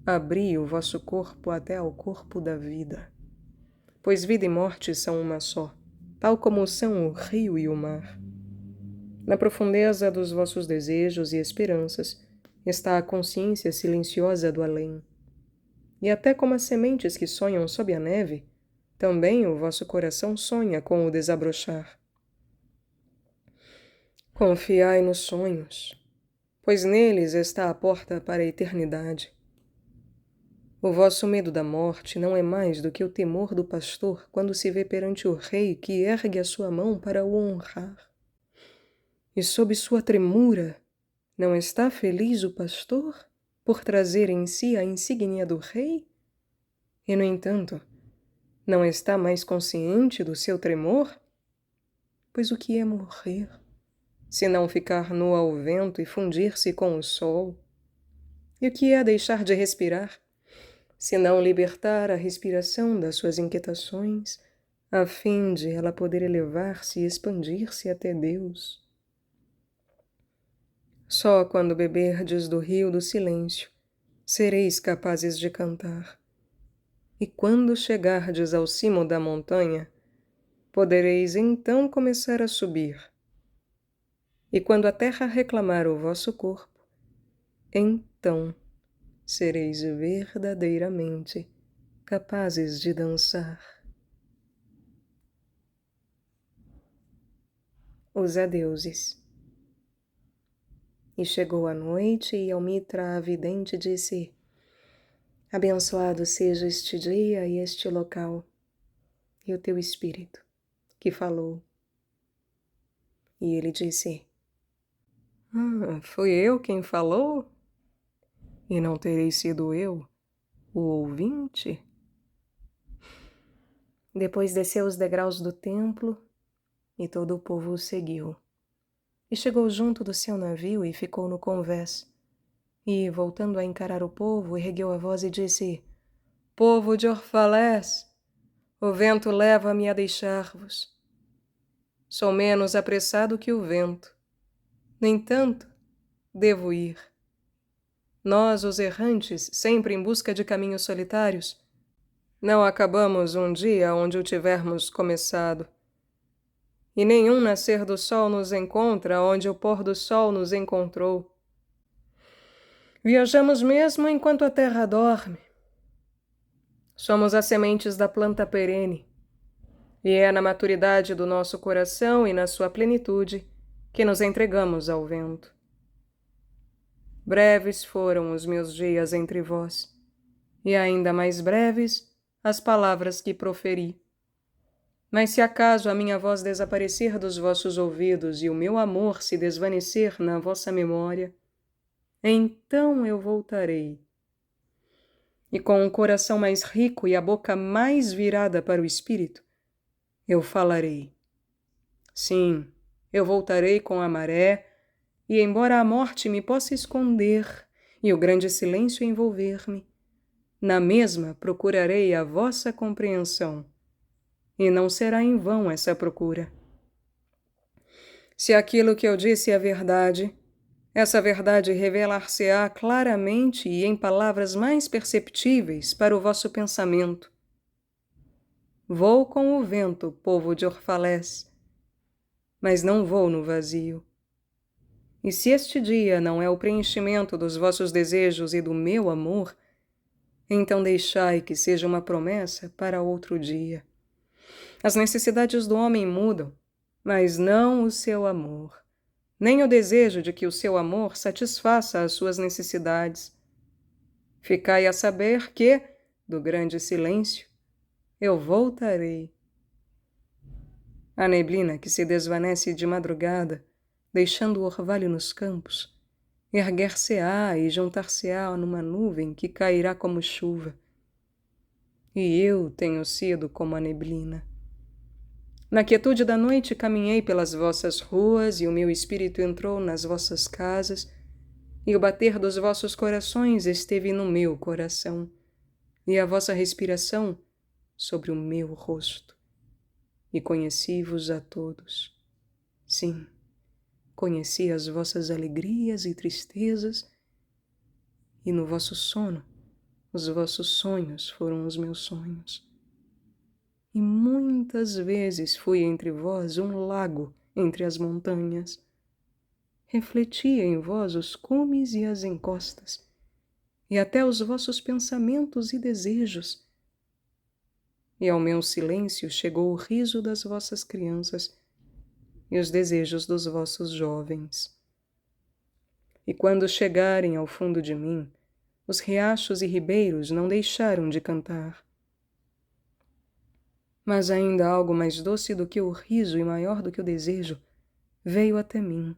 abri o vosso corpo até ao corpo da vida. Pois vida e morte são uma só, tal como são o rio e o mar. Na profundeza dos vossos desejos e esperanças está a consciência silenciosa do além. E até como as sementes que sonham sob a neve, também o vosso coração sonha com o desabrochar. Confiai nos sonhos, pois neles está a porta para a eternidade. O vosso medo da morte não é mais do que o temor do pastor quando se vê perante o rei que ergue a sua mão para o honrar. E sob sua tremura, não está feliz o pastor por trazer em si a insígnia do rei? E, no entanto, não está mais consciente do seu tremor? Pois o que é morrer, se não ficar nu ao vento e fundir-se com o sol? E o que é deixar de respirar, se não libertar a respiração das suas inquietações, a fim de ela poder elevar-se e expandir-se até Deus? Só quando beberdes do rio do silêncio sereis capazes de cantar. E quando chegardes ao cimo da montanha, podereis então começar a subir. E quando a terra reclamar o vosso corpo, então sereis verdadeiramente capazes de dançar. Os adeuses. E chegou a noite e Almitra a vidente disse: abençoado seja este dia e este local, e o teu espírito, que falou. E ele disse: fui eu quem falou? E não terei sido eu o ouvinte? Depois desceu os degraus do templo e todo o povo o seguiu. E chegou junto do seu navio e ficou no convés. E, voltando a encarar o povo, ergueu a voz e disse: povo de Orfalés, o vento leva-me a deixar-vos. Sou menos apressado que o vento. No entanto, devo ir. Nós, os errantes, sempre em busca de caminhos solitários, Não acabamos um dia onde o tivermos começado, e nenhum nascer do sol nos encontra onde o pôr do sol nos encontrou. Viajamos mesmo enquanto a terra dorme. Somos as sementes da planta perene, e é na maturidade do nosso coração e na sua plenitude que nos entregamos ao vento. Breves foram os meus dias entre vós, e ainda mais breves as palavras que proferi. Mas se acaso a minha voz desaparecer dos vossos ouvidos e o meu amor se desvanecer na vossa memória, então eu voltarei. E com o coração mais rico e a boca mais virada para o espírito, eu falarei. Sim, eu voltarei com a maré, e embora a morte me possa esconder e o grande silêncio envolver-me, na mesma procurarei a vossa compreensão, e não será em vão essa procura. Se aquilo que eu disse é verdade, essa verdade revelar-se-á claramente e em palavras mais perceptíveis para o vosso pensamento. Vou com o vento, povo de Orfalés, mas não vou no vazio. E se este dia não é o preenchimento dos vossos desejos e do meu amor, então deixai que seja uma promessa para outro dia. As necessidades do homem mudam, mas não o seu amor, nem o desejo de que o seu amor satisfaça as suas necessidades. Ficai a saber que, do grande silêncio, eu voltarei. A neblina que se desvanece de madrugada, deixando o orvalho nos campos, erguer-se-á e juntar-se-á numa nuvem que cairá como chuva. E eu tenho sido como a neblina. Na quietude da noite caminhei pelas vossas ruas e o meu espírito entrou nas vossas casas, e o bater dos vossos corações esteve no meu coração, e a vossa respiração sobre o meu rosto. E conheci-vos a todos. Sim, conheci as vossas alegrias e tristezas, e no vosso sono, os vossos sonhos foram os meus sonhos. E muitas vezes fui entre vós um lago entre as montanhas. Refletia em vós os cumes e as encostas, e até os vossos pensamentos e desejos. E ao meu silêncio chegou o riso das vossas crianças e os desejos dos vossos jovens. E quando chegarem ao fundo de mim, os riachos e ribeiros não deixaram de cantar. Mas ainda algo mais doce do que o riso e maior do que o desejo veio até mim.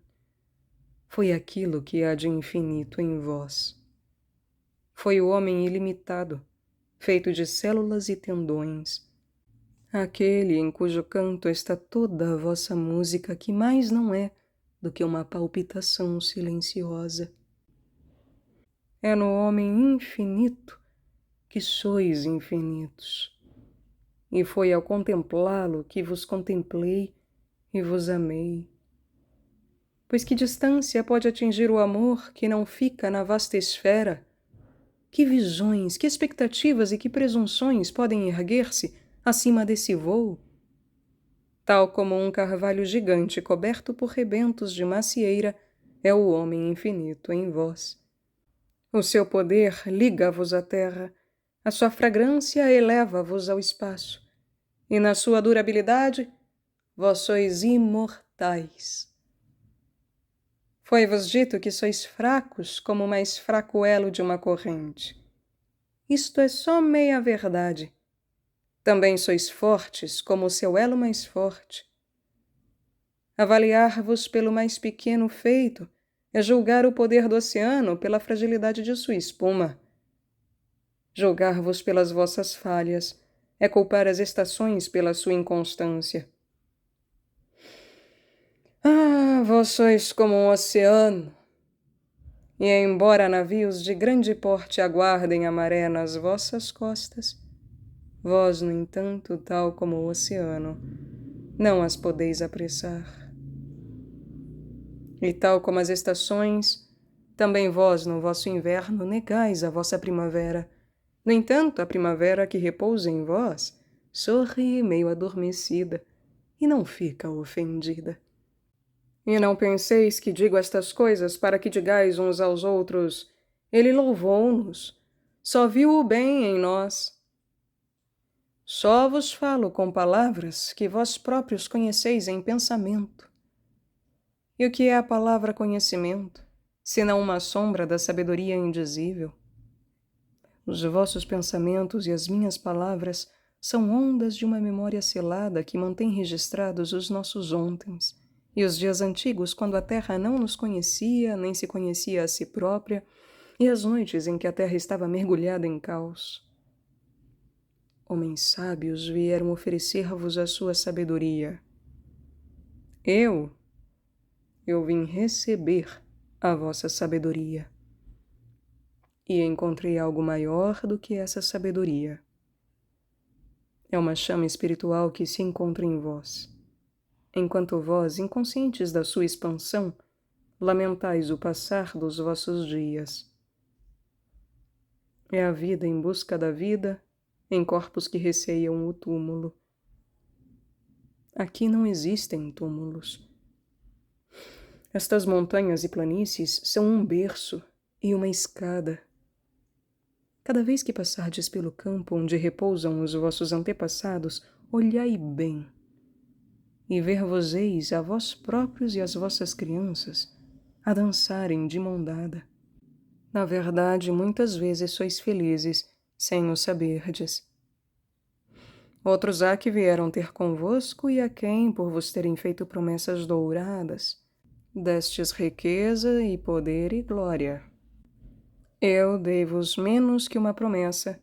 Foi aquilo que há de infinito em vós. Foi o homem ilimitado, feito de células e tendões. Aquele em cujo canto está toda a vossa música, que mais não é do que uma palpitação silenciosa. É no homem infinito que sois infinitos. E foi ao contemplá-lo que vos contemplei e vos amei. Pois que distância pode atingir o amor que não fica na vasta esfera? Que visões, que expectativas e que presunções podem erguer-se acima desse voo? Tal como um carvalho gigante coberto por rebentos de macieira, é o homem infinito em vós. O seu poder liga-vos à terra, a sua fragrância eleva-vos ao espaço, e na sua durabilidade, vós sois imortais. Foi-vos dito que sois fracos como o mais fraco elo de uma corrente. Isto é só meia verdade. Também sois fortes como o seu elo mais forte. Avaliar-vos pelo mais pequeno feito é julgar o poder do oceano pela fragilidade de sua espuma. Julgar-vos pelas vossas falhas é culpar as estações pela sua inconstância. Ah, vós sois como um oceano, e embora navios de grande porte aguardem a maré nas vossas costas, vós, no entanto, tal como o oceano, não as podeis apressar. E tal como as estações, também vós, no vosso inverno, negais a vossa primavera, No entanto, a primavera que repousa em vós sorri meio adormecida e não fica ofendida. E não penseis que digo estas coisas para que digais uns aos outros: ele louvou-nos, só viu o bem em nós. Só vos falo com palavras que vós próprios conheceis em pensamento. E o que é a palavra conhecimento, senão uma sombra da sabedoria indizível? Os vossos pensamentos e as minhas palavras são ondas de uma memória selada que mantém registrados os nossos ontens e os dias antigos, quando a terra não nos conhecia, nem se conhecia a si própria, e as noites em que a terra estava mergulhada em caos. Homens sábios vieram oferecer-vos a sua sabedoria. Eu vim receber a vossa sabedoria. E encontrei algo maior do que essa sabedoria. É uma chama espiritual que se encontra em vós, enquanto vós, inconscientes da sua expansão, lamentais o passar dos vossos dias. É a vida em busca da vida, em corpos que receiam o túmulo. Aqui não existem túmulos. Estas montanhas e planícies são um berço e uma escada. Cada vez que passardes pelo campo onde repousam os vossos antepassados, olhai bem, e ver-vos-eis a vós próprios e as vossas crianças a dançarem de mão dada. Na verdade, muitas vezes sois felizes, sem o saberdes. Outros há que vieram ter convosco e a quem, por vos terem feito promessas douradas, destes riqueza e poder e glória. Eu dei-vos menos que uma promessa,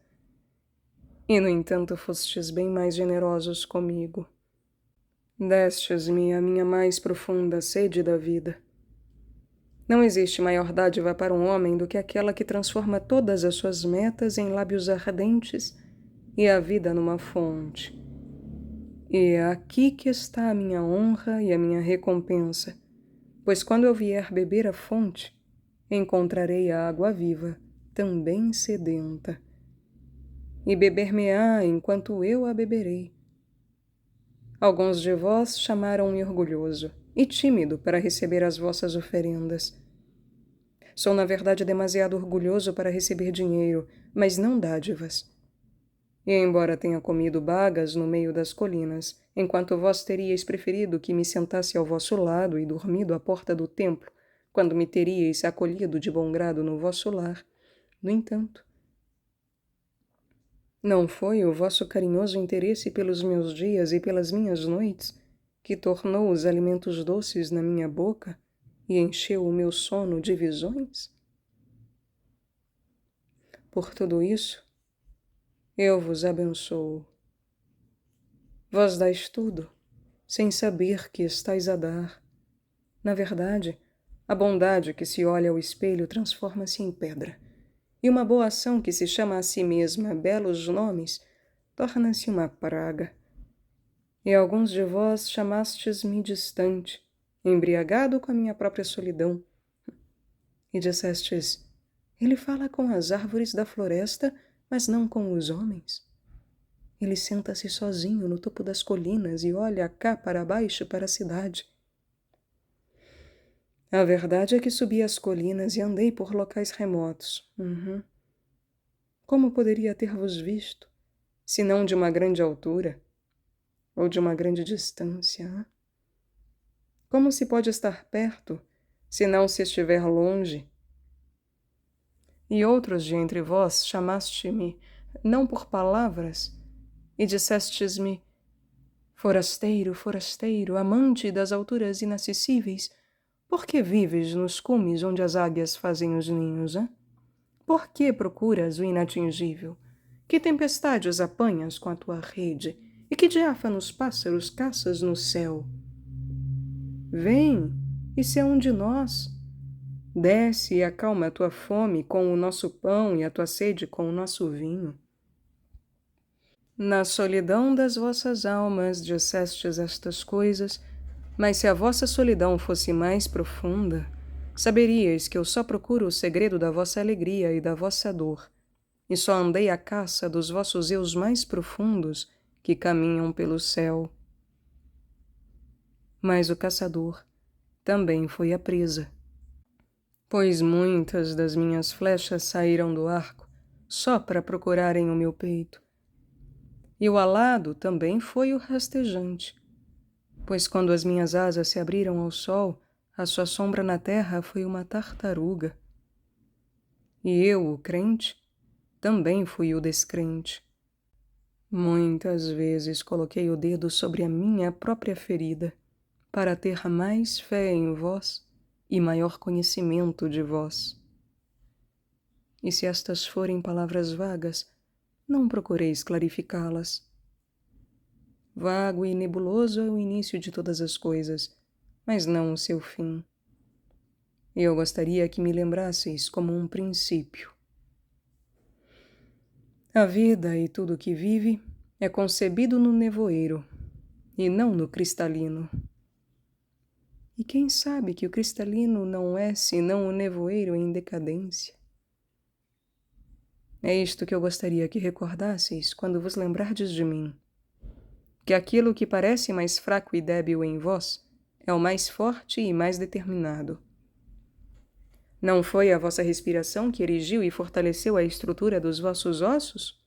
e no entanto fostes bem mais generosos comigo. Destes-me a minha mais profunda sede da vida. Não existe maior dádiva para um homem do que aquela que transforma todas as suas metas em lábios ardentes e a vida numa fonte. E é aqui que está a minha honra e a minha recompensa, pois quando eu vier beber a fonte, encontrarei a água viva, também sedenta, e beber-me-á enquanto eu a beberei. Alguns de vós chamaram-me orgulhoso e tímido para receber as vossas oferendas. Sou, na verdade, demasiado orgulhoso para receber dinheiro, mas não dádivas. E embora tenha comido bagas no meio das colinas, enquanto vós teríeis preferido que me sentasse ao vosso lado e dormido à porta do templo, quando me teríeis acolhido de bom grado no vosso lar, no entanto, não foi o vosso carinhoso interesse pelos meus dias e pelas minhas noites que tornou os alimentos doces na minha boca e encheu o meu sono de visões? Por tudo isso, eu vos abençoo. Vós dais tudo, sem saber que estais a dar. Na verdade, a bondade que se olha ao espelho transforma-se em pedra, e uma boa ação que se chama a si mesma belos nomes torna-se uma praga. E alguns de vós chamastes-me distante, embriagado com a minha própria solidão. E dissestes: ele fala com as árvores da floresta, mas não com os homens. Ele senta-se sozinho no topo das colinas e olha cá para baixo para a cidade. A verdade é que subi as colinas e andei por locais remotos. Como poderia ter-vos visto, se não de uma grande altura ou de uma grande distância? Como se pode estar perto, se não se estiver longe? E outros de entre vós chamaste-me, não por palavras, e dissestes-me: forasteiro, forasteiro, amante das alturas inacessíveis, por que vives nos cumes onde as águias fazem os ninhos, hein? Por que procuras o inatingível? Que tempestades apanhas com a tua rede? E que diáfanos pássaros caças no céu? Vem, e se é um de nós. Desce e acalma a tua fome com o nosso pão e a tua sede com o nosso vinho. Na solidão das vossas almas dissestes estas coisas, mas se a vossa solidão fosse mais profunda, saberíeis que eu só procuro o segredo da vossa alegria e da vossa dor, e só andei à caça dos vossos eus mais profundos que caminham pelo céu. Mas o caçador também foi a presa, pois muitas das minhas flechas saíram do arco só para procurarem o meu peito. E o alado também foi o rastejante, pois quando as minhas asas se abriram ao sol, a sua sombra na terra foi uma tartaruga. E eu, o crente, também fui o descrente. Muitas vezes coloquei o dedo sobre a minha própria ferida para ter mais fé em vós e maior conhecimento de vós. E se estas forem palavras vagas, não procureis clarificá-las. Vago e nebuloso é o início de todas as coisas, mas não o seu fim. E eu gostaria que me lembrasseis como um princípio. A vida e tudo o que vive é concebido no nevoeiro e não no cristalino. E quem sabe que o cristalino não é senão o nevoeiro em decadência? É isto que eu gostaria que recordasseis quando vos lembrardes de mim. Que aquilo que parece mais fraco e débil em vós é o mais forte e mais determinado. Não foi a vossa respiração que erigiu e fortaleceu a estrutura dos vossos ossos?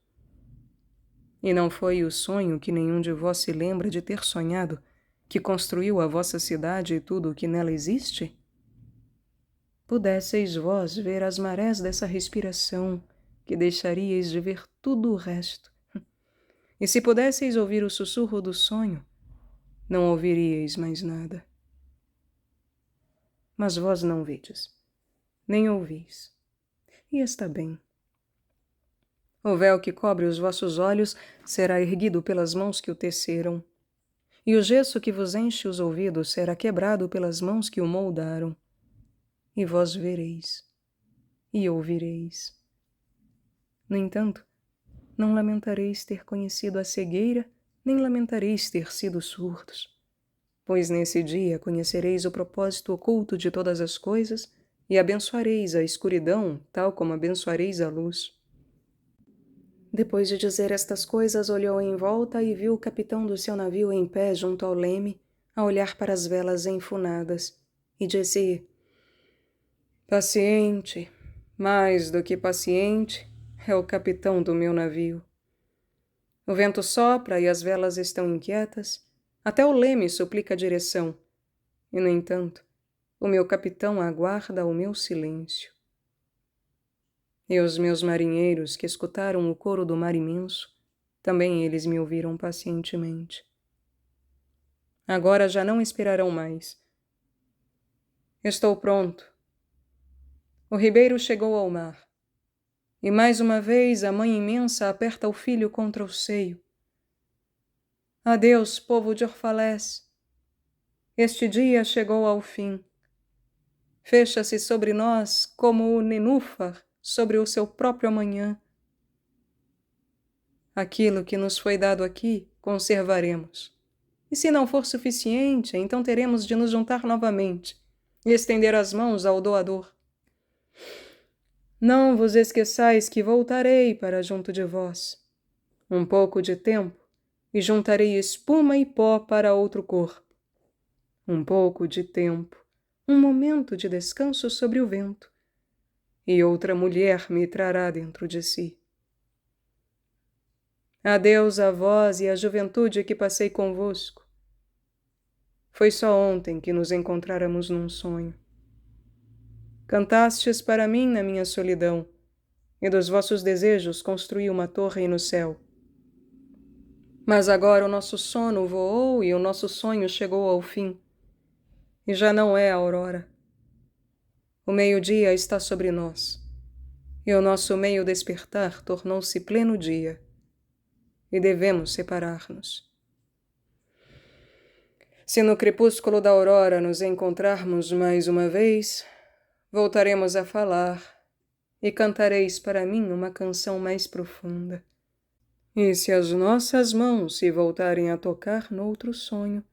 E não foi o sonho que nenhum de vós se lembra de ter sonhado que construiu a vossa cidade e tudo o que nela existe? Pudesseis vós ver as marés dessa respiração, que deixaríeis de ver tudo o resto. E se pudesseis ouvir o sussurro do sonho, não ouviríeis mais nada. Mas vós não vedes, nem ouvis, e está bem. O véu que cobre os vossos olhos será erguido pelas mãos que o teceram, e o gesso que vos enche os ouvidos será quebrado pelas mãos que o moldaram, e vós vereis, e ouvireis. No entanto, não lamentareis ter conhecido a cegueira, nem lamentareis ter sido surdos, pois nesse dia conhecereis o propósito oculto de todas as coisas e abençoareis a escuridão, tal como abençoareis a luz. Depois de dizer estas coisas, olhou em volta e viu o capitão do seu navio em pé junto ao leme, a olhar para as velas enfunadas, e disse: Paciente, mais do que paciente, é o capitão do meu navio. O vento sopra e as velas estão inquietas, até o leme suplica direção, e, no entanto, o meu capitão aguarda o meu silêncio. E os meus marinheiros que escutaram o coro do mar imenso, também eles me ouviram pacientemente. Agora já não esperarão mais. Estou pronto. O ribeiro chegou ao mar, e mais uma vez a mãe imensa aperta o filho contra o seio. Adeus, povo de Orfalés. Este dia chegou ao fim. Fecha-se sobre nós como o nenúfar sobre o seu próprio amanhã. Aquilo que nos foi dado aqui, conservaremos. E se não for suficiente, então teremos de nos juntar novamente e estender as mãos ao doador. Não vos esqueçais que voltarei para junto de vós. Um pouco de tempo, e juntarei espuma e pó para outro corpo. Um pouco de tempo, um momento de descanso sobre o vento, e outra mulher me trará dentro de si. Adeus a vós e à juventude que passei convosco. Foi só ontem que nos encontráramos num sonho. Cantastes para mim na minha solidão, e dos vossos desejos construí uma torre no céu. Mas agora o nosso sono voou e o nosso sonho chegou ao fim. E já não é a aurora. O meio-dia está sobre nós, e o nosso meio despertar tornou-se pleno dia, e devemos separar-nos. Se no crepúsculo da aurora nos encontrarmos mais uma vez, voltaremos a falar, e cantareis para mim uma canção mais profunda. E se as nossas mãos se voltarem a tocar noutro sonho,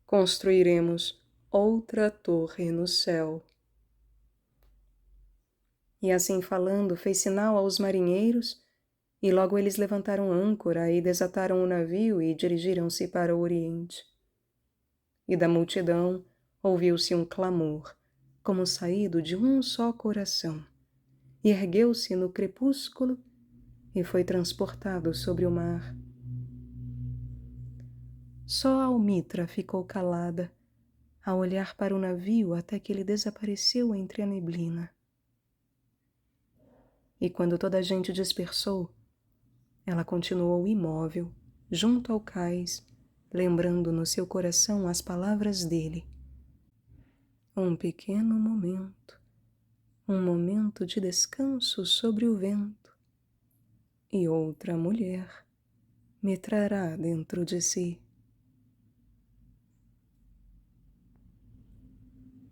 construiremos outra torre no céu. E assim falando, fez sinal aos marinheiros, e logo eles levantaram âncora e desataram o navio e dirigiram-se para o oriente. E da multidão ouviu-se um clamor, como saído de um só coração, e ergueu-se no crepúsculo e foi transportado sobre o mar. Só Almitra ficou calada, a olhar para o navio até que ele desapareceu entre a neblina. E quando toda a gente dispersou, ela continuou imóvel, junto ao cais, lembrando no seu coração as palavras dele. Um pequeno momento, um momento de descanso sobre o vento, e outra mulher me trará dentro de si.